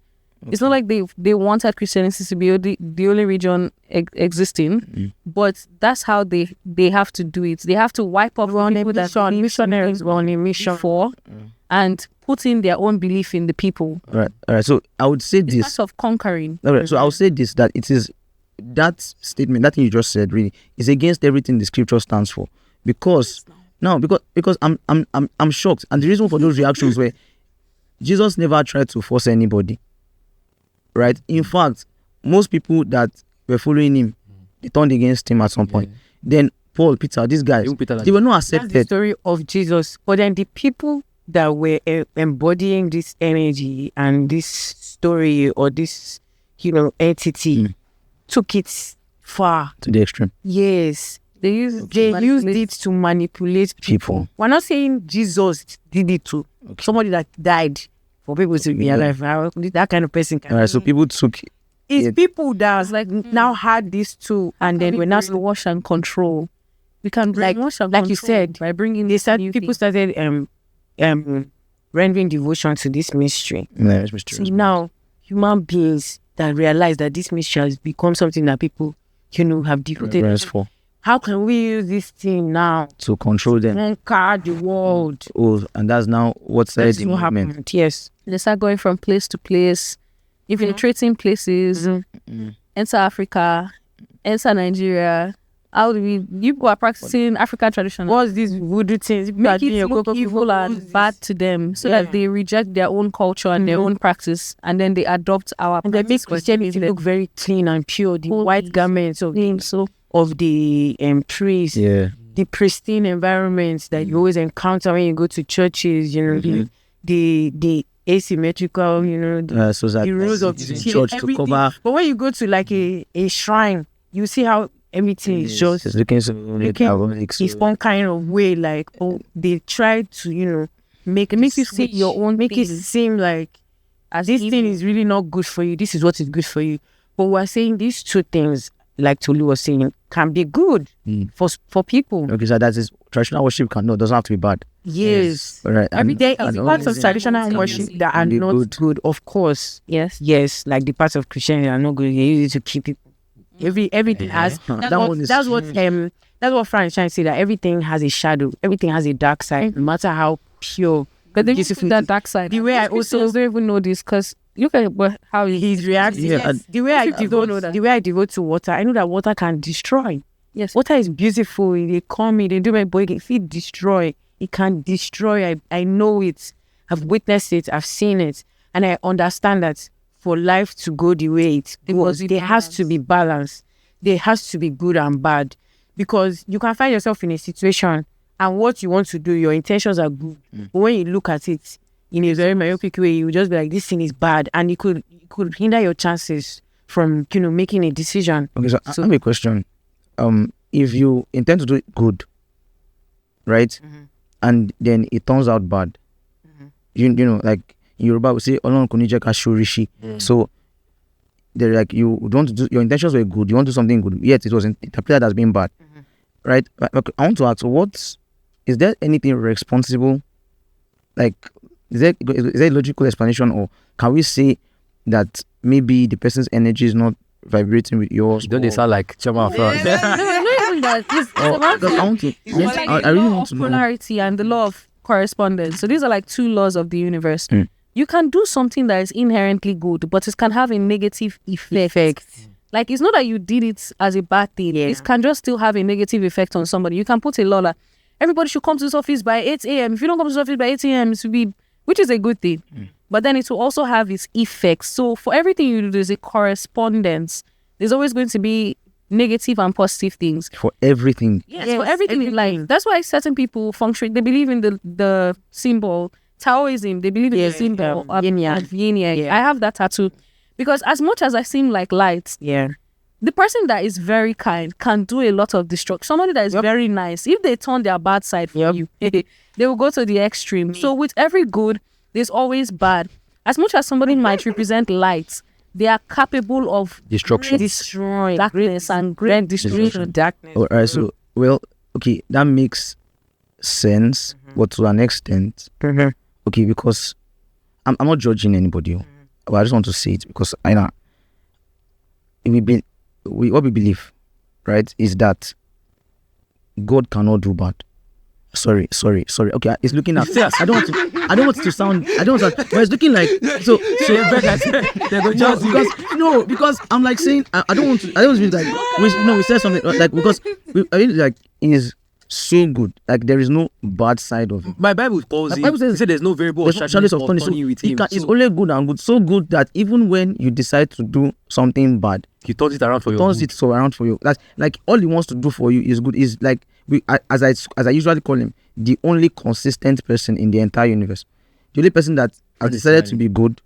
It's not like they wanted Christianity to be the only religion existing, but that's how they have to do it. They have to wipe off the people that missionaries were on a mission for, and put in their own belief in the people. All right. So I would say It's this. part of conquering. All right. So I would say this, that it is that statement, that thing you just said, really is against everything the scripture stands for. Because I'm shocked, and the reason for those reactions were Jesus never tried to force anybody. Right. In fact, most people that were following him, they turned against him at some point. Then Paul, Peter, these guys, they were not accepted. That's the story of Jesus. But then the people that were embodying this energy and this story or this, entity took it far To the extreme. Yes. They used it to manipulate people. We're not saying Jesus did it to somebody that died for people to be alive. That kind of person can. All right. So people took. It's people that was like now had this too, and then we're now wash and control. We can wash and like you control said, by bringing they started. People started rendering devotion to this mystery. Yeah, it's mysterious. So now human beings that realize that this mystery has become something that people, have devoted. Reverence for. How can we use this thing now To control them. conquer the world? Oh, and that's now what started That's the what movement. happened. Yes. They start going from place to place, infiltrating places, enter Africa, enter Nigeria. How do you people are practicing African tradition? What's this voodoo things? Make it look evil and bad to them, so that they reject their own culture and their own practice, and then they adopt our And they make practice. Christianity look very clean and pure. The white garments of the priests, the pristine environments that you always encounter when you go to churches. The asymmetrical, So that the rules of using the church to cover. But when you go to like a shrine, you see how everything is just It's looking so it's one kind of way. Like they try to make it makes you see your own. Make it seem like as this thing is really not good for you. This is what is good for you. But we're saying these two things, like Tolu was saying, can be good for people. Okay, so that is traditional worship doesn't have to be bad. Yes. All right. Every day is parts of traditional worship that are not good, of course. Yes, like the parts of Christianity are not good. They use it to keep people. Everything has that's what Fran is trying to say, that everything has a shadow, everything has a dark side, no matter how pure. But they used that dark side. The way I also don't even know this, because look at how he's reacting. The way I devote to water, I know that water can destroy. Yes, water is beautiful. They call me, they do my boy. If it destroy, it can destroy. I know it. I've witnessed it. I've seen it, and I understand that for life to go the way it goes, there has to be balance. There has to be good and bad, because you can find yourself in a situation and what you want to do, your intentions are good, but when you look at it in a very myopic way, you just be like, this thing is bad, and it could hinder your chances from making a decision. Okay, so I have a question. If you intend to do it good, right, and then it turns out bad, like in Yoruba we say Olorun ko ni je ka shorishi. So they're like, you want to do, your intentions were good, you want to do something good, yet it was interpreted as being bad, right? But I want to ask, is there anything responsible? Like, is there a logical explanation, or can we say that maybe the person's energy is not vibrating with yours? Don't they sound like Chioma and Fran? I really want to know. Polarity and the law of correspondence. So these are like two laws of the universe. You can do something that is inherently good, but it can have a negative effect. Like, it's not that you did it as a bad thing. It can just still have a negative effect on somebody. You can put a law like, everybody should come to this office by 8 a.m. If you don't come to this office by 8 a.m., it will be, which is a good thing. But then it will also have its effects. So for everything you do, there's a correspondence. There's always going to be negative and positive things. For everything. Yes, for everything in life. That's why certain people function. They believe in the symbol. Taoism, they believe in the symbol of yin yang. I have that tattoo. Because as much as I seem like light, the person that is very kind can do a lot of destruction. Somebody that is very nice, if they turn their bad side for you, they will go to the extreme. So with every good, there's always bad. As much as somebody might represent light, they are capable of Destruction. destroying darkness and great destruction. Darkness. All right. So, well, okay, that makes sense, but to an extent, okay, because I'm not judging anybody, but I just want to say it because I know what we believe, right, is that God cannot do bad. Sorry. Okay, it's looking at. I don't want to sound. But it's looking like so. Because I'm like saying I don't want to be like we said something like because I mean like it is so good. Like there is no bad side of it. My Bible calls it. Bible says there's no variable there's no shadows of punishment with him. It's only good and good. So good that even when you decide to do something bad, he turns it around for you. That's like all he wants to do for you is good. Is like as I usually call him, the only consistent person in the entire universe. The only person that has decided to be good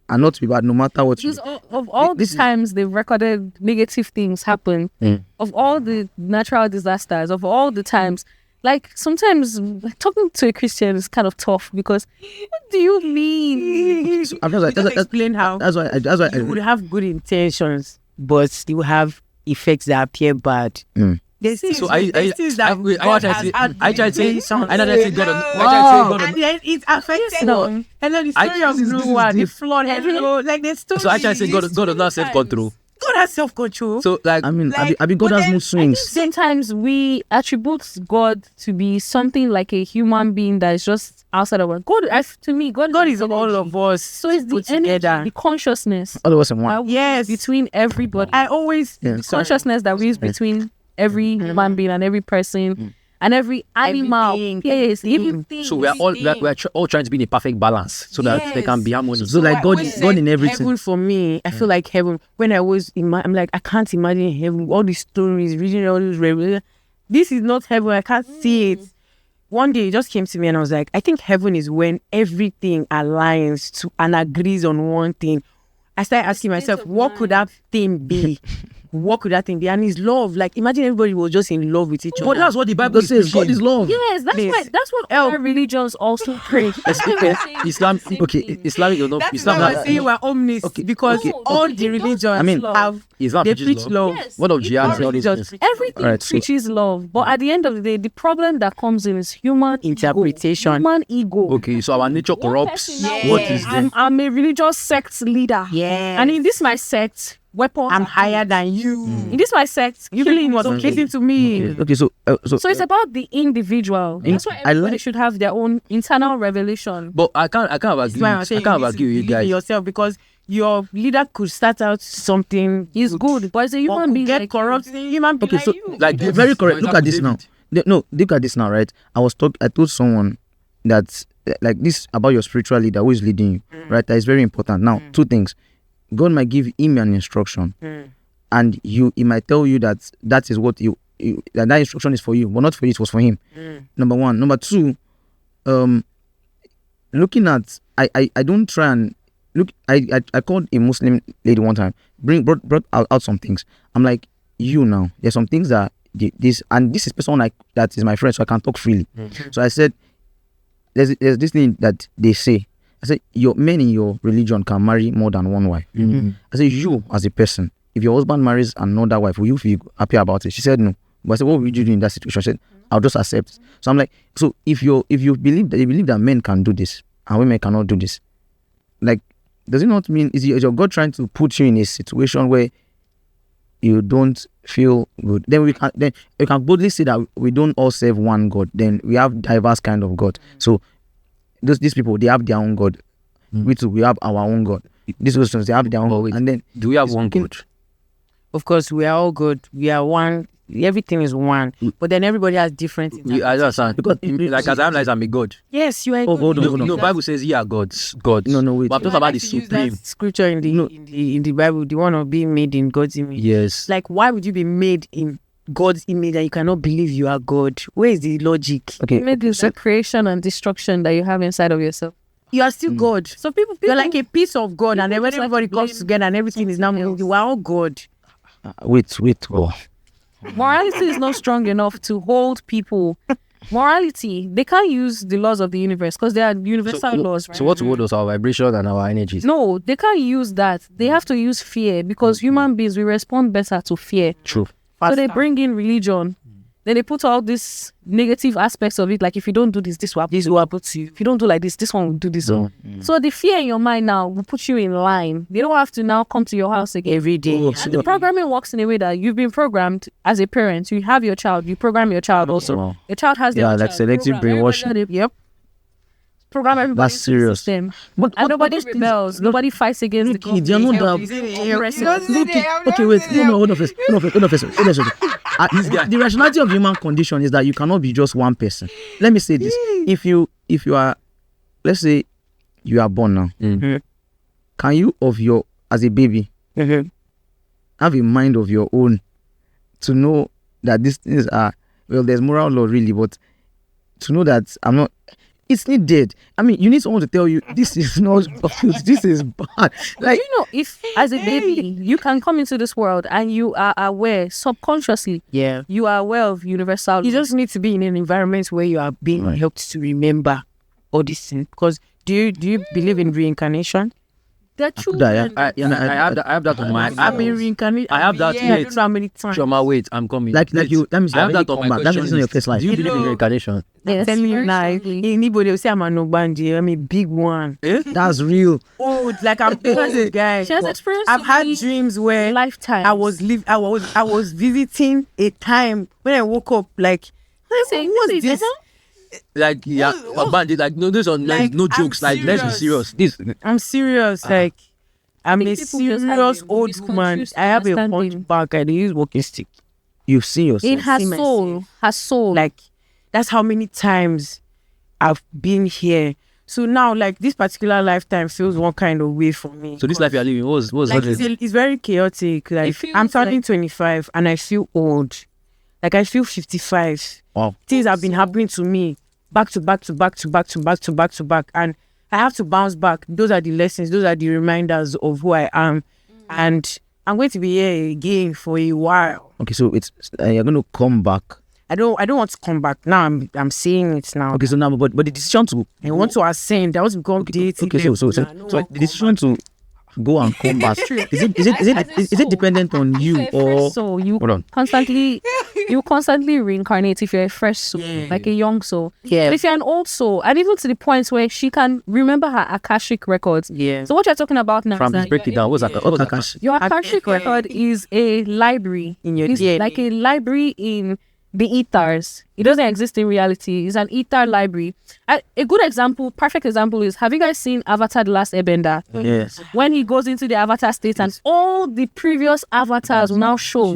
and not to be bad, no matter what. Because of all the times they've recorded negative things happen, of all the natural disasters, of all the times, like sometimes talking to a Christian is kind of tough because what do you mean? So I'm just like, Explain how. That's why You would have good intentions, but you have effects that appear bad. I try to say God. And then it affects them. And then the story of Noah, the flood, like the story. So I try to say God does not self-control. God has self-control. So like I mean, like, God has mood swings. Sometimes we attribute God to be something like a human being that is just outside of us. God is all of us. So it's the put energy, together. the consciousness. All of us in one. Yes. Between everybody. I always The consciousness that we use between every human being and every person and every animal. Everything. Yes, even so we're all trying to be in a perfect balance so that they can be harmonious. So like God in everything. Heaven for me, I feel like heaven. When I was I'm like I can't imagine heaven. All these stories, reading all these revelations. This is not heaven. I can't see it. One day it just came to me and I was like, I think heaven is when everything aligns to and agrees on one thing. I started asking myself, what could that thing be? What could that thing be? And it's love. Like imagine everybody was just in love with each other. But that's what the Bible says. God is love. yes, that's what other religions also pray. Islam. Okay, Islamic or not? That's Islam. why I say we're omnist because all the religions have Islam they preaches preach love. love. Yes. What of jihad and all these things? Everything Alright, so- preaches love, but at the end of the day, the problem that comes in is human Interpretation. human ego. Okay, so our nature corrupts. person What is there? I'm a religious sect leader. Yes. And in this my sect, weapons. I'm higher than you. In this my sect, killing was okay to me. Okay, so So it's about the individual. That's why everybody should have their own internal revelation. But I can't That's why I'm argue. I saying can't you argue with you believe in guys. yourself because your leader could start out something He's good, but it's a or human could being. get like corrupt. Human being okay, like so you. Like David, very correct. for Look at this example, now. No, look at this now, right? I told someone that like this about your spiritual leader who is leading you, right? That is very important. Now, two things. God might give him an instruction, and he might tell you that is what that instruction is for you, but not for you. It was for him. Number one. Number two. Looking at I don't try and look. I called a Muslim lady one time. Brought out some things. I'm like, you now. There's some things that this is person that is my friend, so I can talk freely. So I said, there's this thing that they say. I said, your men in your religion can marry more than one wife. I said, you as a person, if your husband marries another wife, will you feel happy about it? She said no. But I said, what would you do in that situation? She said, I'll just accept. So I'm like, so if you believe that men can do this and women cannot do this, like, does it not mean is your God trying to put you in a situation where you don't feel good? Then we can boldly say that we don't all serve one God. Then we have diverse kind of God. So these people, they have their own God. We too, we have our own God. These Christians, they have their own God. And then do we have one God? Of course, we are all good. We are one. Everything is one. But then everybody has different. I understand. Because like as I'm a God. Yes, you are. hold on. No, Bible says ye are gods. God. No, wait. But I'm talking about the supreme. Scripture in the Bible, the one of being made in God's image. Yes. Like, why would you be made in God's image and you cannot believe you are God? Where is the logic? Okay. Maybe it's the creation and destruction that you have inside of yourself. You are still God. So people You're like a piece of God, and then when just everybody comes blame together and everything is now moving, you are all God. Wait. Oh. morality is not strong enough to hold people morality, they can't use the laws of the universe because they are universal laws, right? So what would us our vibration and our energies? No, they can't use that. They have to use fear because human beings, we respond better to fear. True. So they bring in religion. Then they put all these negative aspects of it, like if you don't do this, this will happen to you. If you don't do like this one will do this one. So the fear in your mind now will put you in line. They don't have to now come to your house again every day. And the programming works in a way that you've been programmed as a parent. You have your child, you program your child also. Wow. Your child has their own like child. selective Program brainwashing. everybody. Yep. Program everybody. That's serious. And nobody rebels. Nobody fights against the government. They are not that. Okay, wait. No, hold on first. The rationality of human condition is that you cannot be just one person. Let me say this: if you are, let's say, you are born now, can you, as a baby, have a mind of your own to know that these things are, well, there's moral law really, but to know that I'm not. It's needed. I mean, you need someone to tell you this is not, this is bad. Like, you know, if as a baby you can come into this world and you are aware subconsciously, you are aware of universal. You just need to be in an environment where you are being helped to remember all these things. Because do you believe in reincarnation? They're children. I have that on my. I've been reincarnated. I have that. Yeah, how many times? Chioma, wait, I'm coming. like you. Let me say, I have that on my That question is not your list. first life. Do you believe in reincarnation? Yes, Tell me very now. strongly. Anybody will say I'm an Ogbanje. I'm a big one. That's real. Oh, like I'm old, guy. She has experienced I've had many dreams where lifetimes. I was visiting a time when I woke up like what's this? Like bandit. Like no, this on Like, no jokes. I'm Like let's be serious. serious. This I'm serious. Like I'm a People just have serious a old woman. misconstrued I have a understanding. hunchback. I dey use walking stick. You've seen yourself. in her see soul, Like that's how many times I've been here. So now, like this particular lifetime feels one kind of way for me. so this life you're living was Like it's very chaotic. Like feels I'm turning like- 25 and I feel old. Like I feel 55. Wow. Things have been happening to me back to back to back to back to back to back to back, and I have to bounce back. Those are the lessons. Those are the reminders of who I am, and I'm going to be here again for a while. Okay, so it's you're going to come back. I don't want to come back now. I'm saying it now. Okay, so now, but the decision to I want to ascend. I want to become deity. okay, so the decision to go and come back is it dependent on you or so you Hold on. constantly reincarnate if you're a fresh soul, like a young soul. Yeah. But if you're an old soul, and even to the point where she can remember her Akashic records. Yeah. So what you're talking about now From is that break it down. What's that? What's that? Akash? your Akashic record is a library In your It's DNA. like a library in the ethers. It doesn't exist in reality. It's an ether library. A good example, perfect example is, have you guys seen Avatar: The Last Airbender? Yes. When he goes into the avatar state and all the previous avatars will now show.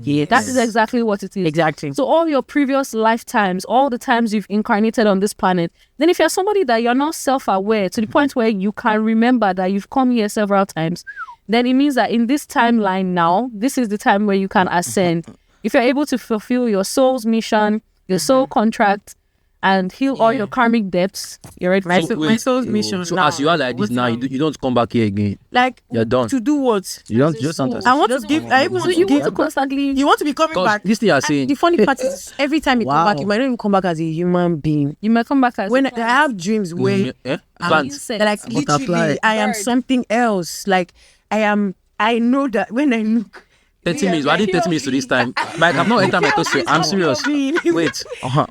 Yeah, That is exactly what it is. exactly. So all your previous lifetimes, all the times you've incarnated on this planet, then if you're somebody that you're not self-aware to the point where you can remember that you've come here several times, then it means that in this timeline now, this is the time where you can ascend. If you're able to fulfill your soul's mission, your soul contract, and heal all your karmic debts, you're ready. My wait, soul's mission. So now. as you are like this What's now, now? you don't come back here again. Like You're done. to do what? You don't just want I want to give. I even So want you to want to give. constantly. You want to be coming Because back. this thing you're And saying. the funny part is, every time you Wow. come back, you might not even come back as a human being. You might come back as When I have dreams where Plant. insect. like Butterfly. literally I am Bird. something else. Like I know that when I look 30 minutes. Why did 30 minutes to this time? Like I've not entered my toaster. I'm serious. Wait. Wow.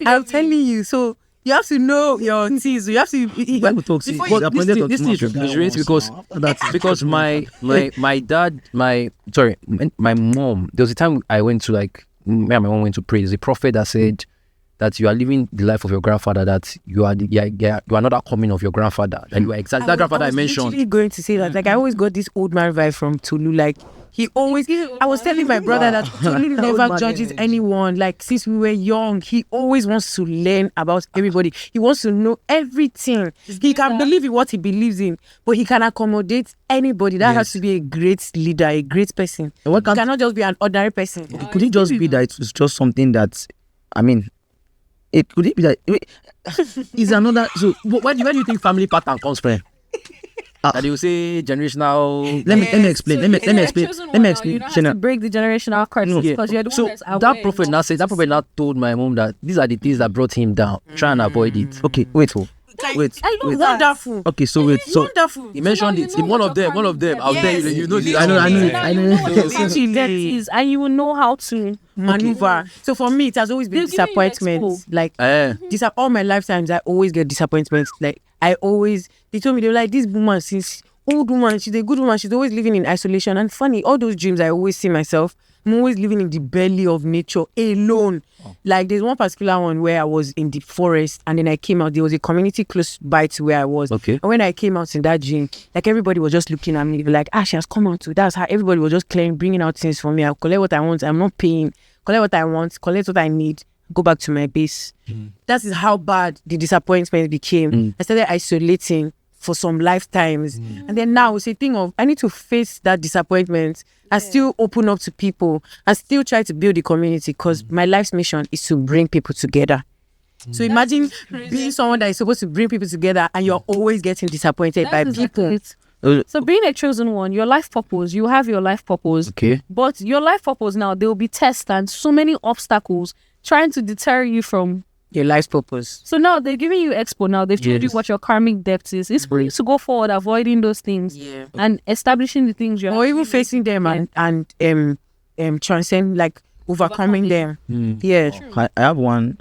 I'm telling you. So you have to know your T's. You have to. Bible talks. Before you- This thing is raised because my dad, my mom, there was a time I went to me and my mom went to pray. There's a prophet that said that you are living the life of your grandfather, that you are not that coming of your grandfather, that you are exactly that grandfather I mentioned. Literally going to say that. Like I always got this old man vibe from Tolu. Like he always. I was telling my brother that Tolu never judges anyone. Like since we were young, he always wants to learn about everybody. He wants to know everything. He can believe in what he believes in, but he can accommodate anybody. That has to be a great leader, a great person. And what He can't- cannot just be an ordinary person. Could it just be that it's just something that, I mean, could it be that is another? So Where do you think family pattern comes from? that they will say generational. Let me explain. Let me explain. Let me explain. You don't have to break the generational curses because you're the one that's aware. That prophet now said, that prophet now told my mom that these are the things that brought him down. Try and avoid it. Okay, wait. I love wonderful. Okay, so wait. So Wonderful. he mentioned it. One of them. I'll tell you. You know this. I know. And you will know how to maneuver. So for me, it has always been They'll give you disappointment. Like all my lifetimes, I always get disappointments. Like they told me they were like, this woman, since old woman, she's a good woman. She's always living in isolation. And funny, all those dreams, I always see myself. I'm always living in the belly of nature alone. Like there's one particular one where I was in the forest and then I came out. There was a community close by to where I was. Okay. And when I came out in that dream, like everybody was just looking at me. They were like, she has come out too. That's how everybody was just clearing, bringing out things for me. I'll collect what I want. I'm not paying. Collect what I want. Collect what I need. Go back to my base. That is how bad the disappointment became. I started isolating for some lifetimes. And then now it's a thing of I need to face that disappointment and still open up to people and still try to build a community because my life's mission is to bring people together. So imagine being someone that is supposed to bring people together and you're always getting disappointed by people. So being a chosen one, your life purpose, you have your life purpose. Okay. But your life purpose now, there will be tests and so many obstacles trying to deter you from your life's purpose. So now they're giving you expo. Now they've told you what your karmic depth is. It's for you to go forward, avoiding those things and establishing the things you're or even facing them and transcend, like overcoming them. Yeah. I have one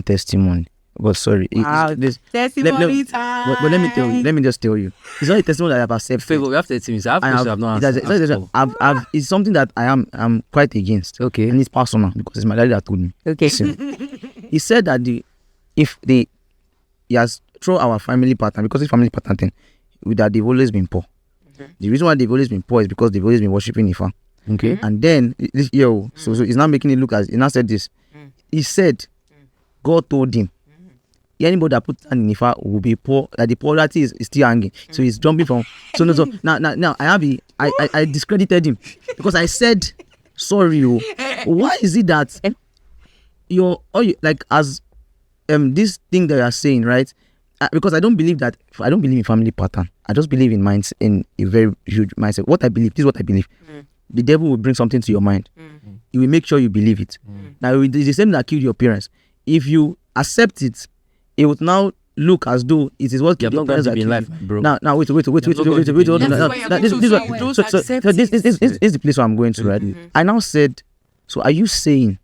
testimony. But sorry, testimony time. But let me just tell you. It's not a testimony that I have accepted. Favor, we have testimonies. I have not answered. It's something that I'm quite against. Okay. And it's personal because it's my daddy that told me. Okay. So, he said that he has through our family pattern, because it's family pattern thing, that they've always been poor. The reason why they've always been poor is because they've always been worshipping Ifa. Okay. And then this so he's now making it look as he now said this. He said God told him anybody that puts hand in Ifa will be poor, that the polarity is still hanging. So he's jumping from so now I discredited him because I said sorry. Why is it that this thing that you are saying, right? Because I don't believe in family pattern. I just believe in minds, in a very huge mindset. What I believe, this is what I believe. The devil will bring something to your mind. He will make sure you believe it. Now it's the same that killed your parents. If you accept it, it would now look as though it is what you have not got to be in life, bro. Now wait. This is the place where I'm going to, right? I now said, so are you saying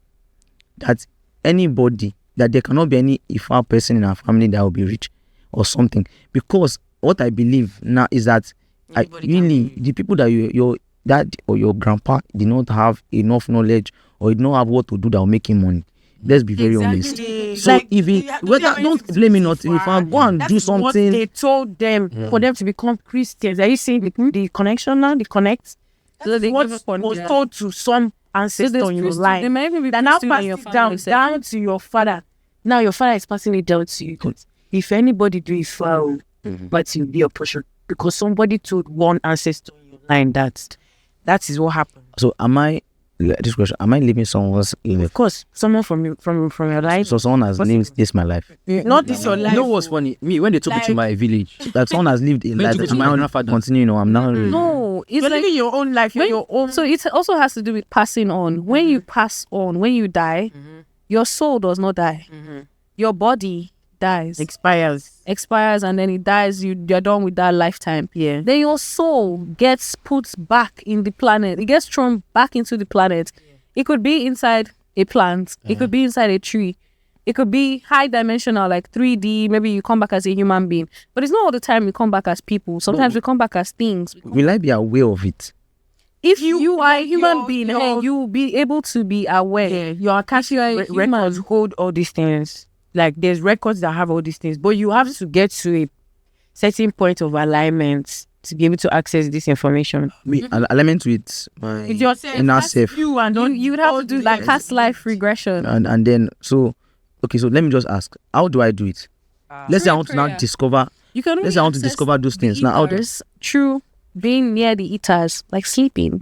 that anybody, that there cannot be any Ifa person in our family that will be rich or something? Because what I believe now is that the people that your dad or your grandpa did not have enough knowledge or did not have what to do that will make him money. Let's be very honest. So like, if don't blame me not if I go and do something. What they told them for them to become Christians. Are you seeing the connection now? The connect. So what was told to some ancestor in your life. That now pass it down to your father. Now your father is passing it down to you. If anybody do it foul, but you'll be a portion because somebody told one ancestor in your line that is what happened. So am I living someone's life? Of course, someone from your life. So someone has lived this my life. Not this your life. You know what's funny? Me, when they took me to my village, like someone has lived a life. I'm now continuing. I'm now. No, it's you're living your own life. Your own. So it also has to do with passing on. When you pass on, when you die, your soul does not die. Your body dies, expires, and then it dies. You're done with that lifetime. Yeah. Then your soul gets put back in the planet. It gets thrown back into the planet. It could be inside a plant. It could be inside a tree. It could be high dimensional, like 3D. Maybe you come back as a human being, but it's not all the time we come back as people. Sometimes we come back as things. Will I be aware of it? If you are a human being, you will be able to be aware. Yeah, your Akashic records hold all these things. Like there's records that have all these things, but you have to get to a certain point of alignment to be able to access this information. Alignment with my inner self. You would have to do like past life regression. And then so let me just ask, how do I do it? Let's say I want to now discover. Let's say I want to discover those things. Now how true being near the eaters, like sleeping.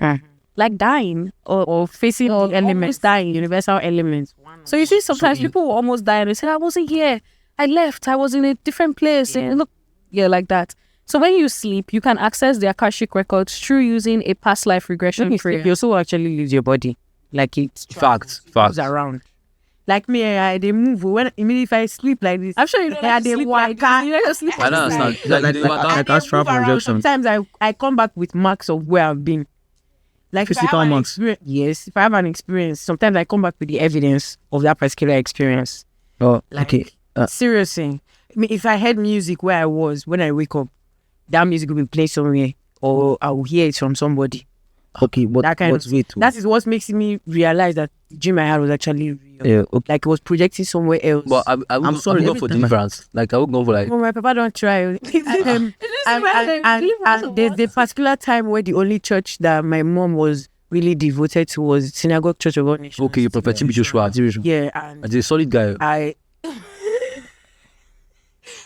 Like dying or facing the elements, dying, universal elements. So you see, sometimes people will almost die and they say, I wasn't here. I left. I was in a different place. And look, like that. So when you sleep, you can access the Akashic records through using a past life regression prayer. Your soul actually leaves your body. Like it Facts. moves around. Like me, they move. When immediately if I sleep like this, I'm sure you don't like to sleep like this. You like to sleep I don't like understand. this. Like astral move around. projection. Sometimes I come back with marks of where I've been. Like if I Physical have an marks. experience- Yes, if I have an experience, sometimes I come back with the evidence of that particular experience. Oh, Like, okay. Seriously, I mean, if I heard music where I was when I wake up, that music will be played somewhere, or I will hear it from somebody. Okay, but That kind but of wait. That is what makes me realize that the dream I had was actually real. Yeah, okay. Like it was projecting somewhere else. But I'm sorry, I'm go for every time deliverance. Like I would go for like Oh, my papa don't try. and there's the particular time where the only church that my mom was really devoted to was Synagogue Church of God Nation. okay, Prophet Joshua. Yeah, and He's a solid guy. I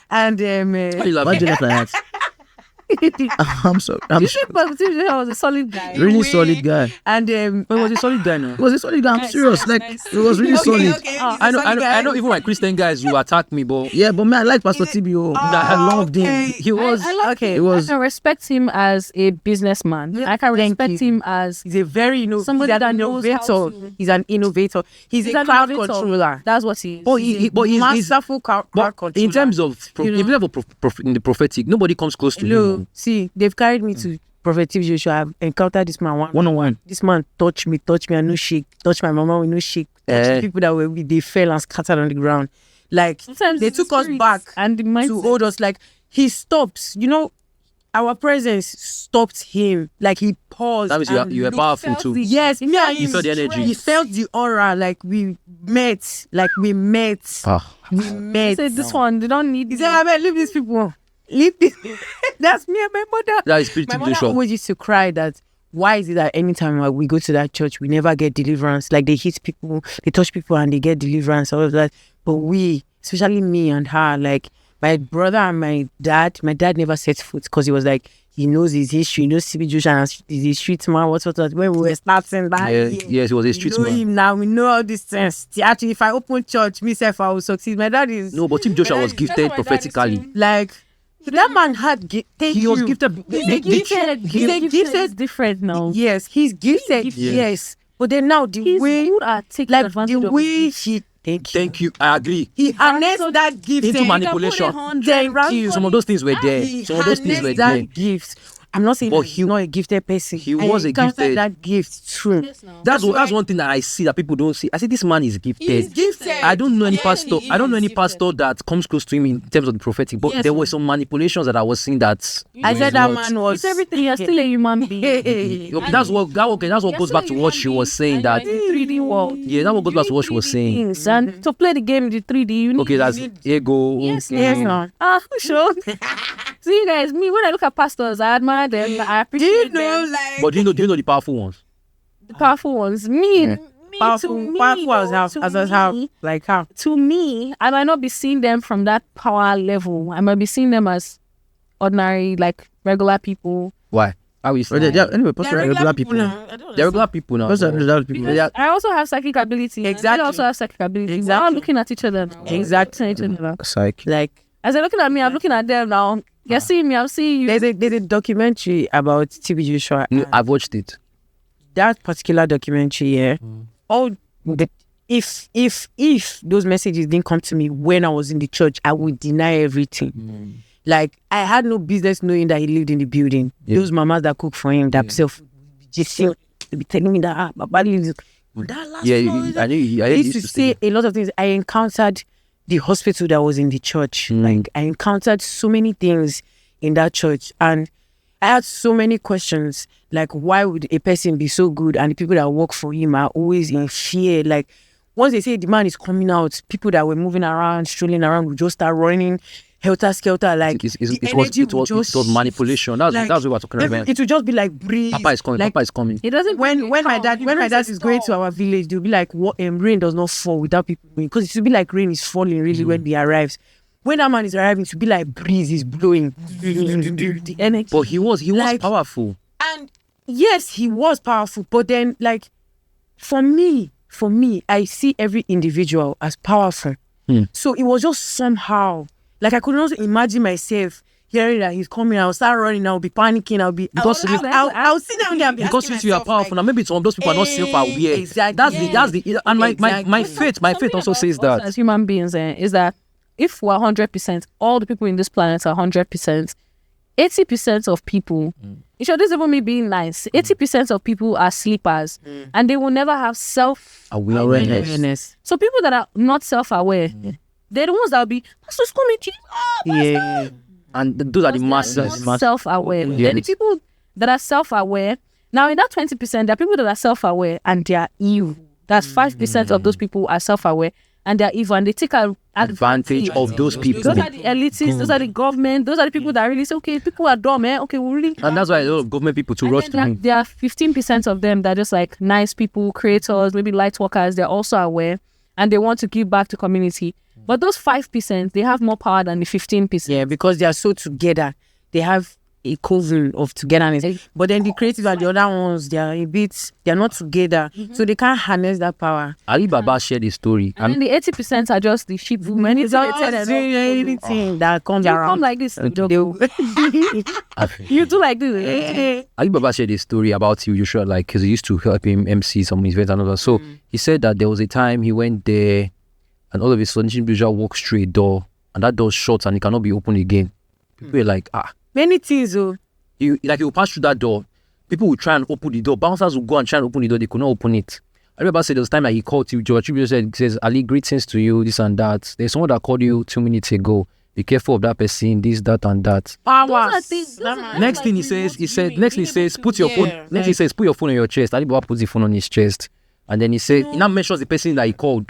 and Why you Why laughing? do you laugh like that? I'm sorry. I'm You think Prophet Joshua was a solid guy? really solid guy. and But it was a solid guy now. It was a solid guy. I'm serious. Like it was really solid. I know. Even my Christian guys, you attack me, but Yeah, but man, I like Pastor TBO. I loved him. He was. okay. It was. I can respect him as a businessman. I can Thank respect you. him as He's a very Somebody he's an that knows how innovator. to- He's an innovator. He's a an crowd innovator. controller. That's what he is. but he's Masterful crowd but controller. in terms of You know? in level of in the prophetic, nobody comes close to Hello, him. see, they've carried me to Prophet Joshua. I've encountered this man One on one. This man touched me, and no shake. Touched my mama with no shake. Touched the people that were with, they fell and scattered on the ground. Like Sometimes they it's took us spirits back and the to mindset. hold us. Like he stopped. You know, our presence stopped him. Like he paused. That means and you were looked- powerful felt too. the- Yes, me and You him. felt the energy. He felt the aura. Like we met. We met. We He met. said, this one, they don't need He me. said, "I mean, leave these people. Leave this." That's me and my mother. That is My spiritual mother Joshua. always used to cry that why is it that anytime we go to that church we never get deliverance? Like they hit people, they touch people and they get deliverance, all of that. But we, especially me and her, like my brother and my dad never set foot because he was like he knows his history, he knows CB Joshua and he's a street man, what. When we were starting that year, Yes, he was a we street know man. him now, we know all these things. Actually, if I open church, myself I will succeed. My dad is No, but Tim Joshua was That's gifted what my dad is prophetically. too. like that man had He was gifted. He's a gifted. He's a It's gifted. different now. Yes, he's gifted. gifted. Yes, but then now the He's way, good at taking like advantage the of way he, thank you, Thank you. I agree. he harnessed that gift. Into manipulation. Thank you. Some of those things were there. He Some of those things were harnessed there. that gift. I'm not saying But that he's not a gifted person. he was a encountered gifted- that gift. True. That's one thing that I see that people don't see. I say this man is gifted. He's gifted. I don't know any Yeah, pastor. he I don't know any is pastor that comes close to him in terms of the prophetic. But Yes, there were some manipulations that I was seeing that. I said that not- man was It's everything. You're still a human being. Hey. Okay, that's what goes back to what she was saying. That 3D world. yeah, that what goes back to what she was saying. Things. And to play the game in the 3D, you need. Okay, that's ego. Yes, okay. Yes, no. Sure. See, you guys, me, when I look at pastors, I admire them. I Do you appreciate know, them. like But do you know the powerful ones? The powerful ones. Me, powerful as how, like how? to me, I might not be seeing them from that power level. I might be seeing them as ordinary, like regular people. Why? How is But anyway, Pastor regular people. They're regular people now. Pastor regular people. They are- I also have psychic ability. Exactly. They also have psychic ability. We're Exactly. not looking at each other now. Exactly. Looking at each other now. Psych. Like As they're looking at me, I'm looking at them now. You're seeing me, I'm seeing you. there's a documentary about TB Joshua. No, I've watched it. That particular documentary, yeah. All the if those messages didn't come to me when I was in the church, I would deny everything. Like I had no business knowing that he lived in the building. Yeah. Those mamas that cook for him, that self just be telling me that Baba lives. That last Yeah, floor, I knew. I he used used to say a lot of things. I encountered the hospital that was in the church. Like I encountered so many things in that church, and I had so many questions. Like, why would a person be so good, and the people that work for him are always in fear? Like, once they say the man is coming out, people that were moving around, strolling around, would just start running helter skelter. Like It the was energy would just manipulation. That's like, what we were talking about. It would just be like breeze. Papa is coming. Like, Papa is coming. It doesn't. when my dad is going to our village, they'll be like, "What? Rain does not fall without people going," because it should be like rain is falling really when he arrives. When that man is arriving, it should be like breeze is blowing. The energy. But he was Like- powerful. And yes, he was powerful. But then, like, for me, I see every individual as powerful. So it was just somehow, like, I could not imagine myself hearing that he's coming, I'll start running. I'll be panicking. I'll sit down there and be because asking since you are myself, powerful, now maybe some of those people are not self-aware. Exactly. That's the and my faith also says that as human beings is that if we're 100%, all the people in this planet are 100%. 80% of people, this isn't me being nice. 80% of people are sleepers, and they will never have Awareness. So people that are not self-aware, they're the ones that will be, Pastor's coming to you. and those are the masses. Self-aware. Then the people that are self-aware. Now in that 20%, there are people that are self-aware and they are evil. That's 5% of those people are self-aware and they're evil, and they take advantage of those people. Those are the elitists, those are the government, those are the people that really say, okay, people are dumb, okay, we really. And that's why a lot of government people to rush to him. There are 15% of them that are just like nice people, creators, maybe light workers. They're also aware and they want to give back to community. But those 5%, they have more power than the 15%. Yeah, because they are so together. They have a coven of togetherness. But then the creative and the other ones, they're not together. So they can't harness that power. Ali Baba shared his story. And then the 80% are just the sheep women. It's not doing anything that comes around. Come like this. You do like this. Ali Baba shared his story about you, Joshua, like, because he used to help him MC some events and all that. So he said that there was a time he went there and all of a sudden Joshua walks through a door and that door shuts and it cannot be opened again. People were like, many things, you will pass through that door. People will try and open the door. Bouncers will go and try and open the door. They could not open it. I remember said there was time that he called you. George says, Ali, greetings to you, this and that. There's someone that called you 2 minutes ago. Be careful of that person, this, that, and that. Next thing he says, put your phone. Next he says, put your phone on your chest. Ali Baba puts the phone on his chest. And then he said, he now mentions the person that he called.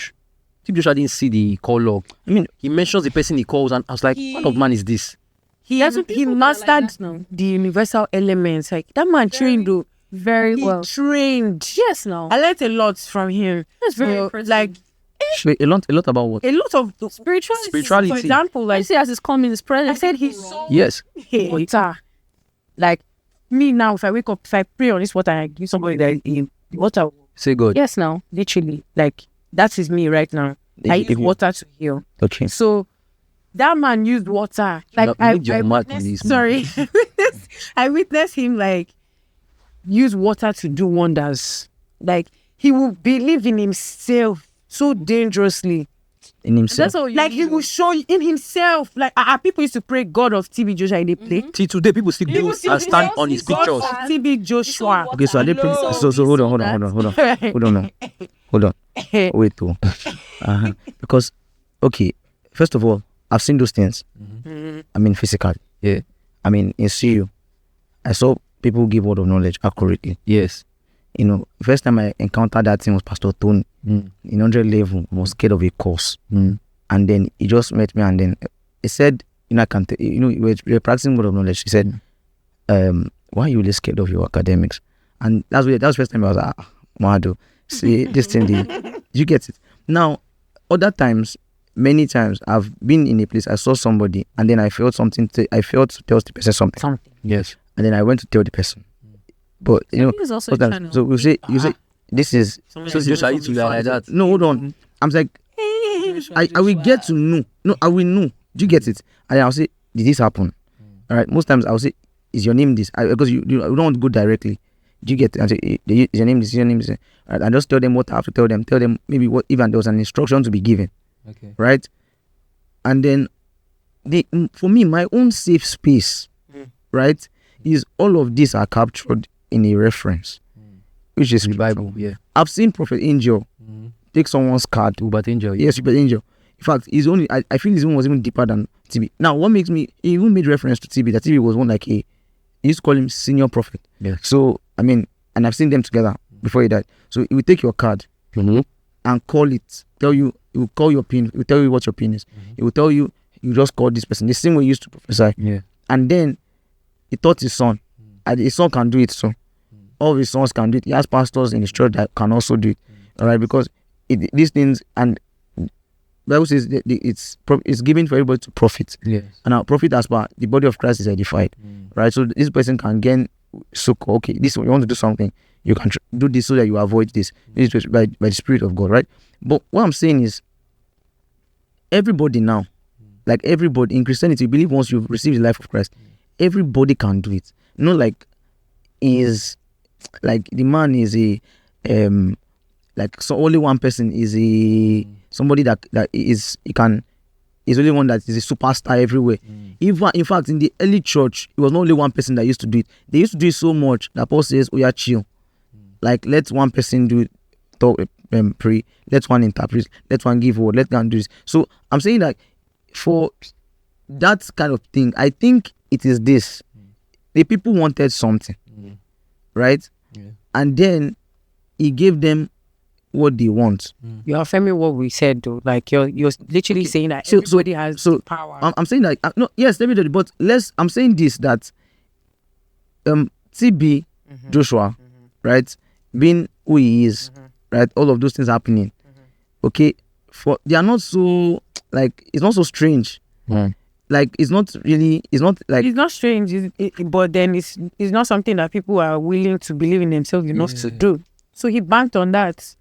Joshua didn't see the call log. I mean, he mentions the person he calls, and I was like, what of man is this? He mastered the universal elements. Like that man trained though very well. Trained. Yes, no. I learned a lot from him. That's very impressive. Like a lot about what? A lot of spirituality. For example, like see as it's coming, it's present. I said he saw water. Like me now, if I wake up, if I pray on this water, I give somebody that in water. Say God. Yes, now. Literally, like that is me right now. I use water to heal. Okay. So that man used water. Like I witnessed him like use water to do wonders. Like he will believe in himself so dangerously. In himself. Like he will show in himself. Like people used to pray God of TB Joshua in the play. Till today, people still go and stand on his pictures. TB Joshua. Okay, so are they so hold on. Wait, because okay, first of all, I've seen those things. I mean, physically. Yeah. I mean, in CU, I saw people give word of knowledge accurately. Yes. You know, first time I encountered that thing was Pastor Tolu. In 100 level, I was scared of a course. And then he just met me and then he said, I can't, we're practicing word of knowledge. He said, why are you really scared of your academics? And that was the first time I was like, Mahado, see, this thing, you get it. Now, other times, many times, I've been in a place, I saw somebody, and then I felt something, I felt to tell the person something. Yes. And then I went to tell the person. But, so you say, this is... So just are you to like that? No, hold on. I'm like, I will get to know. No, I will know. Do you get it? And then I'll say, did this happen? All right. Most times I'll say, is your name this? Because you don't want to go directly. Do you get it? I say, is your name this? Is your name this? All right. I just tell them what I have to tell them. Tell them maybe what, even there was an instruction to be given. Okay. Right? And then, for me, my own safe space, right, is all of these are captured in a reference, which is the Bible. Yeah. I've seen Prophet Angel take someone's card. But Angel. Yes, Prophet Angel. In fact, he's only. I feel his one was even deeper than TB. Now, what makes me? He even made reference to TB. That TB was one like he used to call him senior prophet. Yeah. So I mean, and I've seen them together before he died. So he will take your card and call it. Tell you. He will call your pin. He will tell you what your pin is. He will tell you. You just call this person. The same way he used to prophesy. Yeah. And then he taught his son. And his son can do it. So all of his sons can do it. He has pastors in his church that can also do it. All right, because these things, and Bible says it's given for everybody to profit. Yes. And our profit as per the body of Christ is edified. Right. So this person can gain succor. Okay, this you want to do something, you can do this so that you avoid this. This is by the Spirit of God, right? But what I'm saying is, everybody now, like everybody in Christianity, you believe once you've received the life of Christ, everybody can do it. Like is like the man is a like so only one person is a somebody that is only one that is a superstar everywhere. Even in fact in the early church, it was not only one person that used to do it. They used to do it so much that Paul says, "Oh yeah, chill." Like let one person do it, talk, pray. Let one interpret. Let one give word. Let one do this. So I'm saying that for that kind of thing, I think it is this. The people wanted something, right? Yeah. And then he gave them what they want. You're affirming what we said, though. Like you're literally saying that everybody has power. I'm saying that no, yes, everybody. But I'm saying this that TB Joshua, right, being who he is, right, all of those things happening. Okay, they are not so like it's not so strange. Like it's not strange, but then it's not something that people are willing to believe in themselves enough to do. So he banked on that.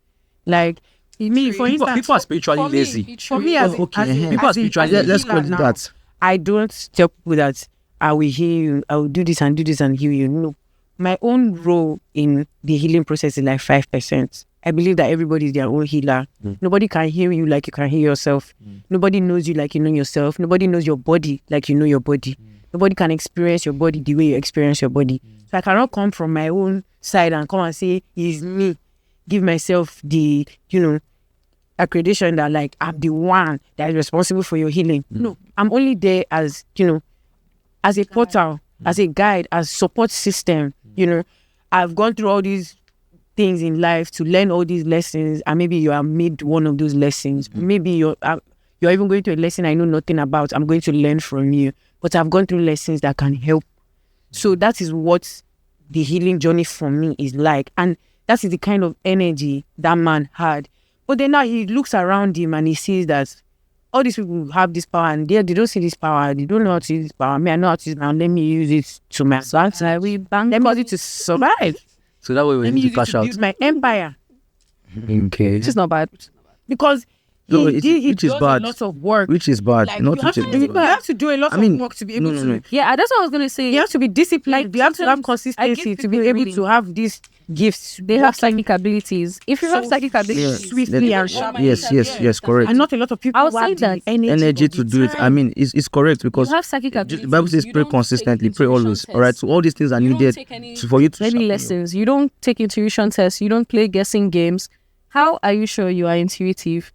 Like me, for instance, people are spiritually lazy. For me, people are spiritually. Let's call it that. I don't tell people that I will heal you, I will do this and heal you. No, my own role in the healing process is like 5%. I believe that everybody is their own healer. Nobody can heal you like you can heal yourself. Nobody knows you like you know yourself. Nobody knows your body like you know your body. Nobody can experience your body the way you experience your body. So I cannot come from my own side and come and say, it's me. Give myself the, accreditation that like I'm the one that is responsible for your healing. No, I'm only there as, as a portal, as a guide, as support system. I've gone through all these things in life to learn all these lessons, and maybe you are made one of those lessons. Maybe you're even going to a lesson I know nothing about. I'm going to learn from you, but I've gone through lessons that can help. So that is what the healing journey for me is like, and that is the kind of energy that man had. But then now he looks around him and he sees that all these people have this power, and they don't see this power. They don't know how to use this power. I know how to use it now. Let me use it to my advantage. Let me use it to survive. So that way we need to cash out. Use my empire. Okay. Which is not bad. Because he does a lot of work. Which is bad. Like, you have to do a lot of work to be able to. Yeah, that's what I was going to say. You have to be disciplined. You have to have consistency to be able to have these gifts. They have psychic abilities. If you have psychic abilities, swiftly and sharply. Yes, correct. And not a lot of people I was saying that energy to do it. I mean, it's correct because you have psychic abilities. The Bible says pray consistently, pray always. All right, so all these things are needed for you to maybe lessons. You don't take intuition tests. You don't play guessing games. How are you sure you are intuitive?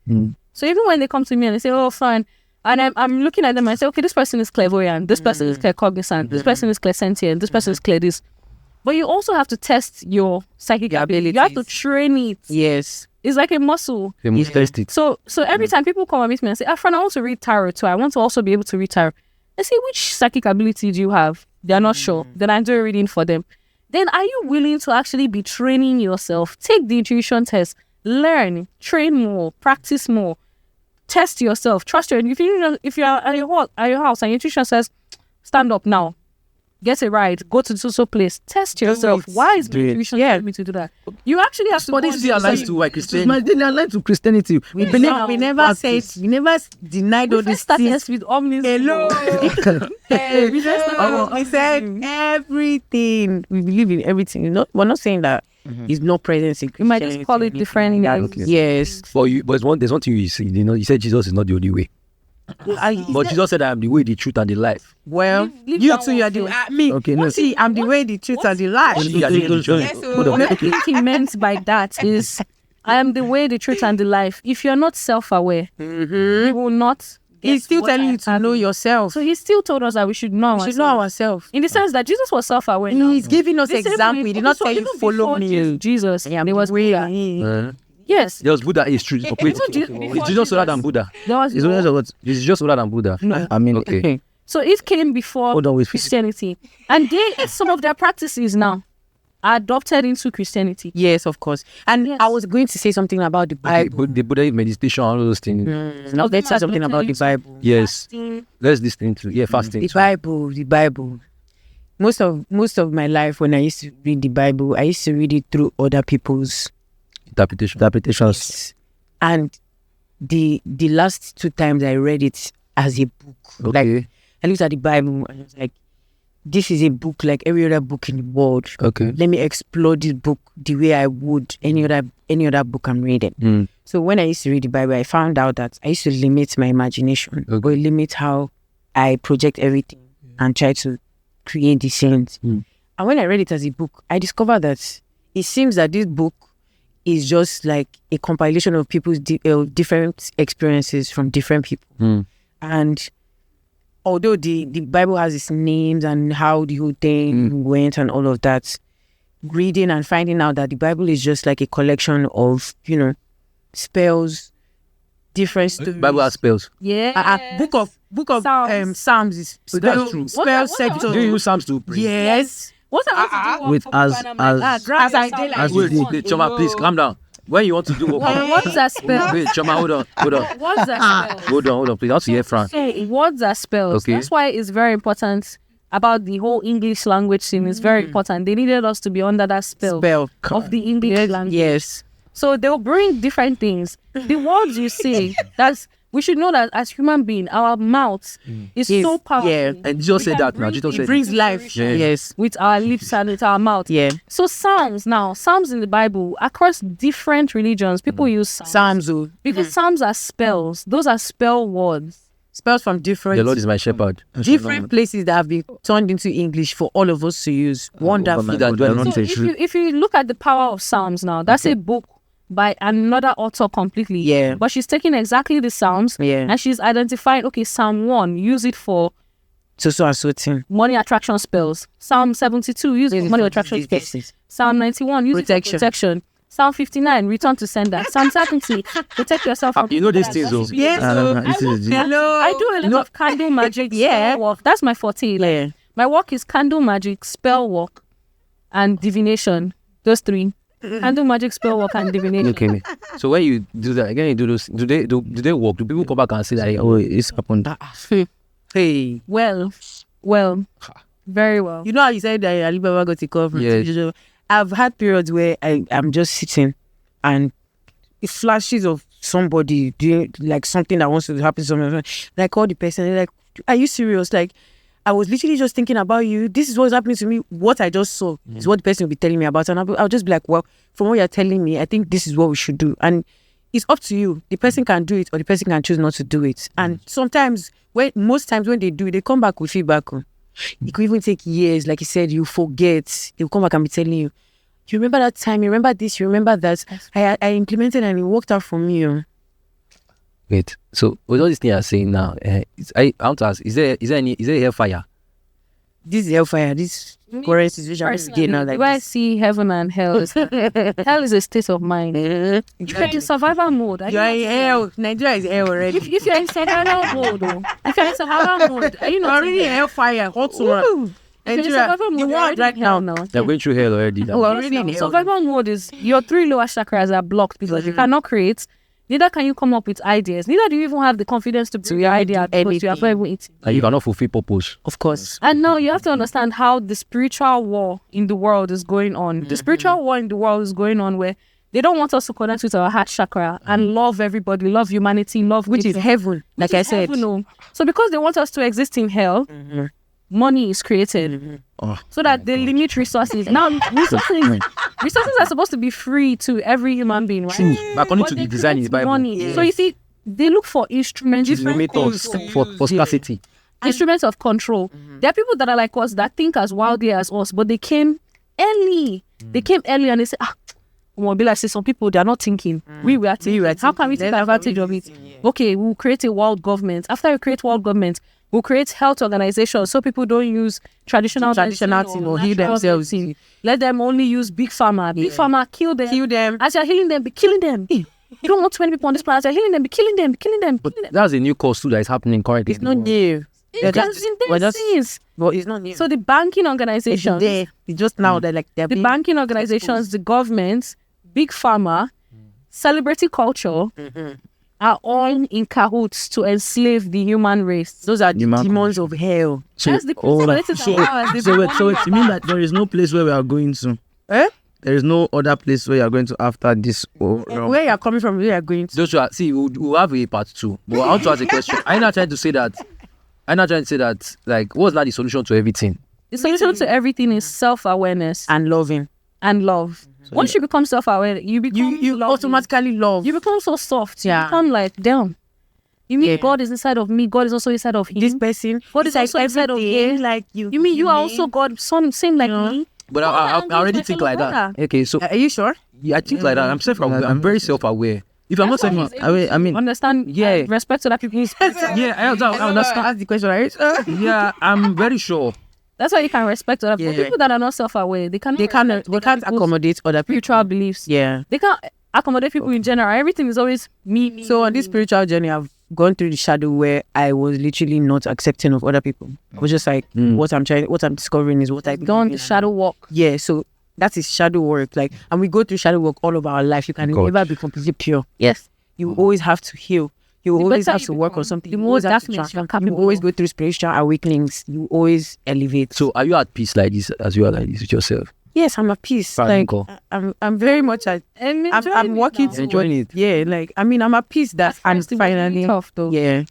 So even when they come to me and they say, "Oh, fine," and I'm looking at them and I say, "Okay, this person is clairvoyant. This person is claircognizant. This person is clairsentient. This person is clear this." But you also have to test your psychic ability. You have to train it. Yes. It's like a muscle. You must test it. So every time people come and meet me and say, Fran, I want to read tarot too. I want to also be able to read tarot. I say, which psychic ability do you have? They're not sure. Then I do a reading for them. Then are you willing to actually be training yourself? Take the intuition test. Learn. Train more. Practice more. Test yourself. Trust your... If you're at your house and your intuition says, stand up now. Get a ride, go to the social place, test yourself. Why is my intuition telling me to do that? You actually have to. But this is aligned to Christianity. They aligned to Christianity. We never denied all this things with Omnism. Hello. We said everything. We believe in everything. We're not saying that it's not present in Christianity. You might just call it different. Yes. But there's one thing you see. You said Jesus is not the only way. But Jesus said, "I am the way, the truth, and the life." Well, you two, you are the me. Okay, no. See, I'm the way, the truth, and the life. I think he meant by that is, I am the way, the truth, and the life. If you're not self-aware, you will not. He's still telling you to know yourself. So he still told us that we should know ourselves. In the sense that Jesus was self-aware. He's giving us example. He did not tell you follow me. Jesus, there was way. Yes. There was Buddha is true. Is Jesus older than Buddha? Is Jesus older than Buddha? No. I mean, okay. So it came before Christianity. And some of their practices now are adopted into Christianity. Yes, of course. And I was going to say something about the Bible. The Buddha meditation, all those things. Let's say something about the Bible. Yes. Let's listen to fasting. The Bible. Most of my life when I used to read the Bible, I used to read it through other people's interpretations. And the last 2 times I read it, as a book. Okay. Like I looked at the Bible and I was like, this is a book like every other book in the world. Okay. Let me explore this book the way I would any other book I'm reading. So when I used to read the Bible, I found out that I used to limit my imagination or limit how I project everything and try to create the scenes. And when I read it as a book, I discovered that it seems that this book is just like a compilation of people's different experiences from different people. And although the Bible has its names and how the whole thing went and all of that, reading and finding out that the Bible is just like a collection of, spells, different stories. Bible has spells. Yeah. Book of Psalms. Psalms is That's true. spell What sector. Do you use Psalms to pray? Yes. What I want to do Wait, as I did, like, Wait, Chioma, please calm down. When you want to do What's that spell? Wait, Chioma, hold on. What's that spell? Hold on, please. I want to hear Fran. So words are spells. Okay. That's why it's very important about the whole English language thing. It's very important. They needed us to be under that spell of the English language. Yes. So they'll bring different things. The words you say, we should know that as human being, our mouth is so powerful. Yeah. And Jesus said that now. bring- Jesus it said It brings life. Yeah. Yes. with our lips and with our mouth. Yeah. So Psalms in the Bible, across different religions, people use Psalms. Psalms. Because Psalms are spells. Those are spell words. Spells from different the Lord is my shepherd. different places that have been turned into English for all of us to use. Wonderful. my God, I don't So say if you look at the power of Psalms now, that's a book by another author completely. Yeah. But she's taking exactly the Psalms Yeah. and she's identifying, okay, Psalm 1, use it for So and so thing. money attraction spells. Psalm 72, use it for money attraction spells. Psalm 91, use it for protection. Psalm 59, return to sender. Psalm 70, protect yourself from You know these things, though. Yes. Hello. I do a lot of candle magic Yeah. spell work. That's my forte. Like, Yeah. my work is candle magic, spell work, and divination. Those three. Candle magic, spell work, and divination. Okay. So when you do that, again, you do those. Do they work? Do people come back and say that? Oh, it's happened. Hey. Well, very well. You know how you said that Alibaba got a call from Yeah. TV? I've had periods where I'm just sitting and it flashes of somebody doing like something that wants to happen to someone. Like I call the person, they're like, are you serious? Like, I was literally just thinking about you. This is what's happening to me. What I just saw is what the person will be telling me about. And I'll just be like, well, from what you're telling me, I think this is what we should do. And it's up to you. The person can do it or the person can choose not to do it. And sometimes, most times when they do it, they come back with feedback. It could even take years. Like you said, you forget. They'll come back and be telling you, you remember that time, you remember this, you remember that. I implemented and it worked out for me. Wait. So with all these things you're saying now, I want to ask: is there hellfire? This is hellfire. This current situation I'm getting now. Like Where I this. see heaven and hell is hell is a state of mind. You're in survival mode. You're in hell. Nigeria is hell already. If you're in survival mode, though, if you're in survival mode, are you not already in hellfire. Hot one. Nigeria, survival mode, the you're world already right in hell now. They're going through hell already. We're already in hell. Survival mode is your 3 lower chakras are blocked because you cannot create. Neither can you come up with ideas. Neither do you even have the confidence to bring your idea because you are not even eating. And you cannot fulfill purpose. Of course. And now you have to understand how the spiritual war in the world is going on. The spiritual war in the world is going on where they don't want us to connect with our heart chakra and love everybody, love humanity, love Which is nature. heaven, like I said. Heaven, no. So because they want us to exist in hell, money is created so that they limit resources. Now, resources are supposed to be free to every human being, right? True. But according But to they the design in the create Bible, money. So you see, they look for instruments, limit us for scarcity. instruments of control. There are people that are like us that think as wildly as us, but they came early. They came early and they say, well, be like, say some people they are not thinking. We were thinking. How can we take advantage of it? Okay, we'll create a world government. After we create world government, we'll create health organizations so people don't use traditional thing or heal natural themselves. medicine. Let them only use big pharma. Big pharma, kill them. Kill them. As you're healing them, be killing them. You don't want too many people on this planet. You're healing them, be killing them, be killing them. But that's a new course too that is happening currently. It's not new. It's Well, it's not new. So the banking it's organizations, there. It's just now that like they're the being banking organizations, the government, big pharma, celebrity culture are all in cahoots to enslave the human race. those are the Human demons of hell. So, That's the oh, principalities and powers. They've so been wait, so running it means that there is no place where we are going to. there is no other place where you are going to after this. Where you are coming from, where you are going to. Joshua, see, we'll have a part 2. But I want to ask a question. I'm not trying to say that. Like, what's not the solution to everything? The solution to everything is self-awareness And loving. and love. Once you become self-aware, you become You loving. automatically love. You become so soft. Yeah. You become like, damn. You mean Yeah. God is inside of me? God is also inside of him. this person. God is it's also inside of everything, him. Like you. You mean you are also God? Same like me? But I already think like that. Okay, so Are you sure? yeah, I think like that. I'm self-aware. I'm very self-aware. If I'm not self-aware, I mean, Understand? Yeah. Respect to that people's. yeah, I understand. Ask the question, right? Yeah, I'm very sure. That's why you can respect other people. Yeah. People that are not self-aware, they can't They can't accommodate other people. spiritual beliefs. Yeah. They can't accommodate people in general. Everything is always me. So on this spiritual journey, I've gone through the shadow where I was literally not accepting of other people. I was just like, what I'm discovering is what I Go on the shadow walk. Yeah, so that is shadow work. Like, and we go through shadow work all of our life. You can God. never be completely pure. Yes. You always have to heal. You The always better have you to work become, on something. the You more always have to darkness you're transform. You capable always of. go through spiritual awakenings. You always elevate. So are you at peace like this as you are like this with yourself? yes, I'm at peace. Fran, Like Nicole. I'm very much at. I'm working to to Enjoying it. Yeah, like I mean, I'm at peace that I'm finally. tough though. Yeah.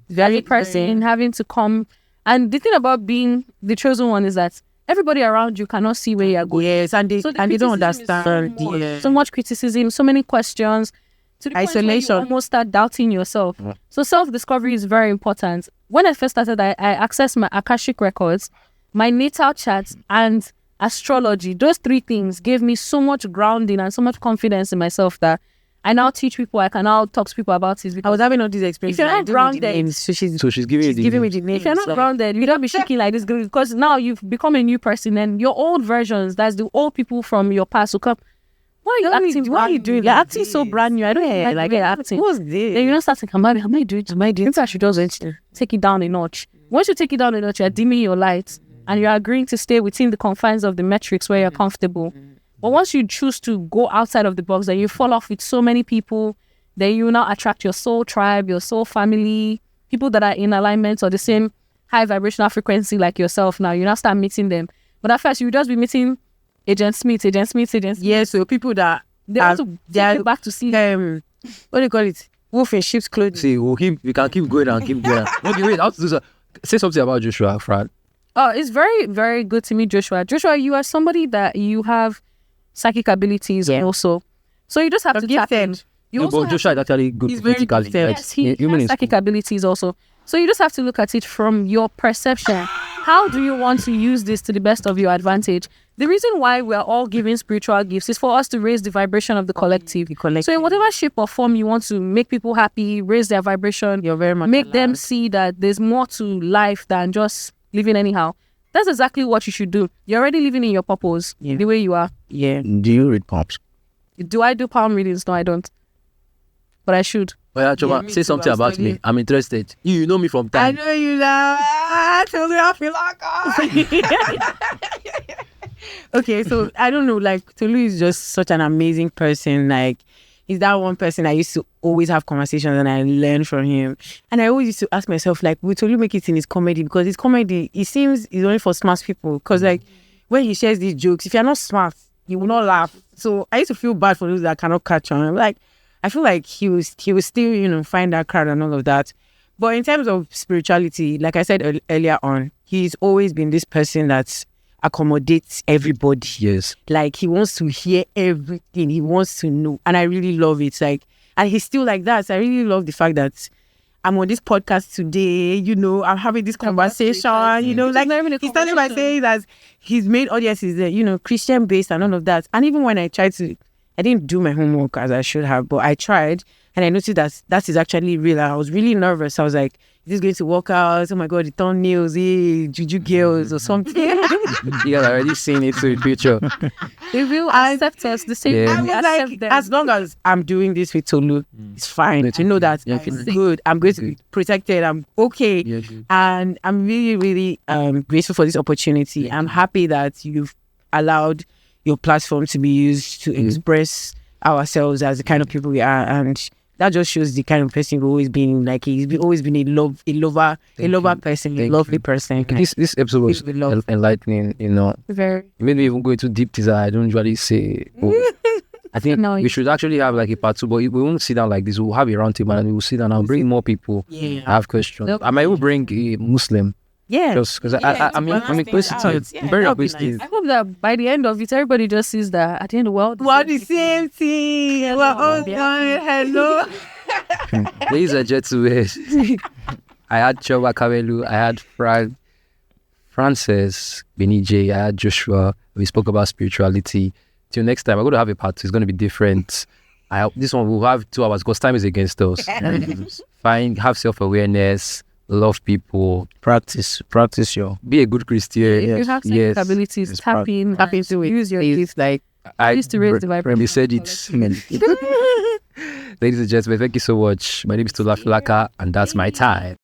Very person having to come, and the thing about being the chosen one is that everybody around you cannot see where you're going. Yes, and they So the don't criticism is understand. so much. Yeah. So much criticism, so many questions. To the point where Isolation. you almost start doubting yourself. So self-discovery is very important. When I first started, I accessed my Akashic records, my natal charts, and astrology. Those 3 things gave me so much grounding and so much confidence in myself that I now teach people. I can now talk to people about it. I was having all these experiences. If you're not I don't know the grounded- names, so she's So she's giving you giving me the names. If you're not like- grounded, you don't be shaking like this because now you've become a new person and your old versions, that's the old people from your past who come. Why are you acting? Why are you doing? You're acting so brand new. I don't like the way you're acting. What's this? Then you're not starting. Am I doing? Maybe I should just take it down a notch. Once you take it down a notch, you're dimming your lights and you're agreeing to stay within the confines of the metrics where you're comfortable. But once you choose to go outside of the box, then you fall off with so many people. Then you now attract your soul tribe, your soul family, people that are in alignment or the same high vibrational frequency like yourself. Now you now start meeting them. But at first, you just be meeting Agent Smith. Yeah, so people that They want to take you back to see. what do you call it? Wolf in sheep's clothing. See, we can keep going and keep going. Okay, wait, I have to do say something about Joshua, Fran. Oh, it's very, very good to meet Joshua. Joshua, you are somebody that you have psychic abilities also. So you just have to tap in. You No, also but have Joshua is actually good He's very politically. gifted. Like, Yes, he human has is psychic cool. abilities also. So you just have to look at it from your perception. How do you want to use this to the best of your advantage? The reason why we are all given spiritual gifts is for us to raise the vibration of the collective. So in whatever shape or form you want to make people happy, raise their vibration, You're very much make them allowed. see that there's more to life than just living anyhow. That's exactly what you should do. You're already living in your purpose, the way you are. Yeah. Do you read palms? Do I do palm readings? No, I don't. But I should. Oh, yeah, Chioma, me say too, something I'm about studying. me. I'm interested. You know me from I time. know you now. Tolu Afilaka. Okay, so I don't know, like Tolu is just such an amazing person. Like he's that one person I used to always have conversations and I learn from him. And I always used to ask myself, like, will Tolu make it in his comedy? Because his comedy, it seems is only for smart people. Because like when he shares these jokes, if you're not smart, you will not laugh. So I used to feel bad for those that cannot catch on. I'm like, I feel like he will still, you know, find that crowd and all of that. But in terms of spirituality, like I said earlier on, he's always been this person that accommodates everybody. Yes. Like he wants to hear everything. He wants to know. And I really love it. Like, and he's still like that. So I really love the fact that I'm on this podcast today, you know, I'm having this conversation, you know, like he started by saying that his main audience is, you know, Christian based and all of that. And even when I didn't do my homework as I should have, but I tried and I noticed that is actually real. I was really nervous. I was like, is this going to work out? Oh my God, the thumbnails, juju girls or something. You guys are already seeing it to the future. They will accept us the same Yeah. way we I was accept like, them. as long as I'm doing this with Tolu, it's fine. I know that Yeah, it's good. I'm going to be protected. I'm okay. Yeah, good. And I'm really, really grateful for this opportunity. I'm happy that you've allowed your platform to be used to express ourselves as the kind of people we are. And that just shows the kind of person you've always been. Like always been a lover person, a lovely person. This episode was enlightening. You know, Very. it made me even go into deep tears. I don't usually say. I think we should actually have like a part 2, but we won't sit down like this. We'll have a round table and we will sit down and bring more people. Yeah. Have questions. I might even bring a Muslim. Yeah. Just because I'm a Christian. I'm very optimistic. I hope that by the end of it, everybody just sees that at the end of the world. The same thing. We're all going. Hello. Ladies and gentlemen, I had Chioma Kamelu, I had Fran, Frances, Benny J, I had Joshua. We spoke about spirituality. Till next time, we're going to have a part 2. It's going to be different. I hope this one will have 2 hours because time is against us. Have self-awareness, love people, Practice your. be a good Christian. If you have psychic abilities, Yes, tap into it. Use your gifts. Like Used to raise the vibration. They said it. Ladies and gentlemen, thank you so much. My name is Tolu Afilaka, and that's my time.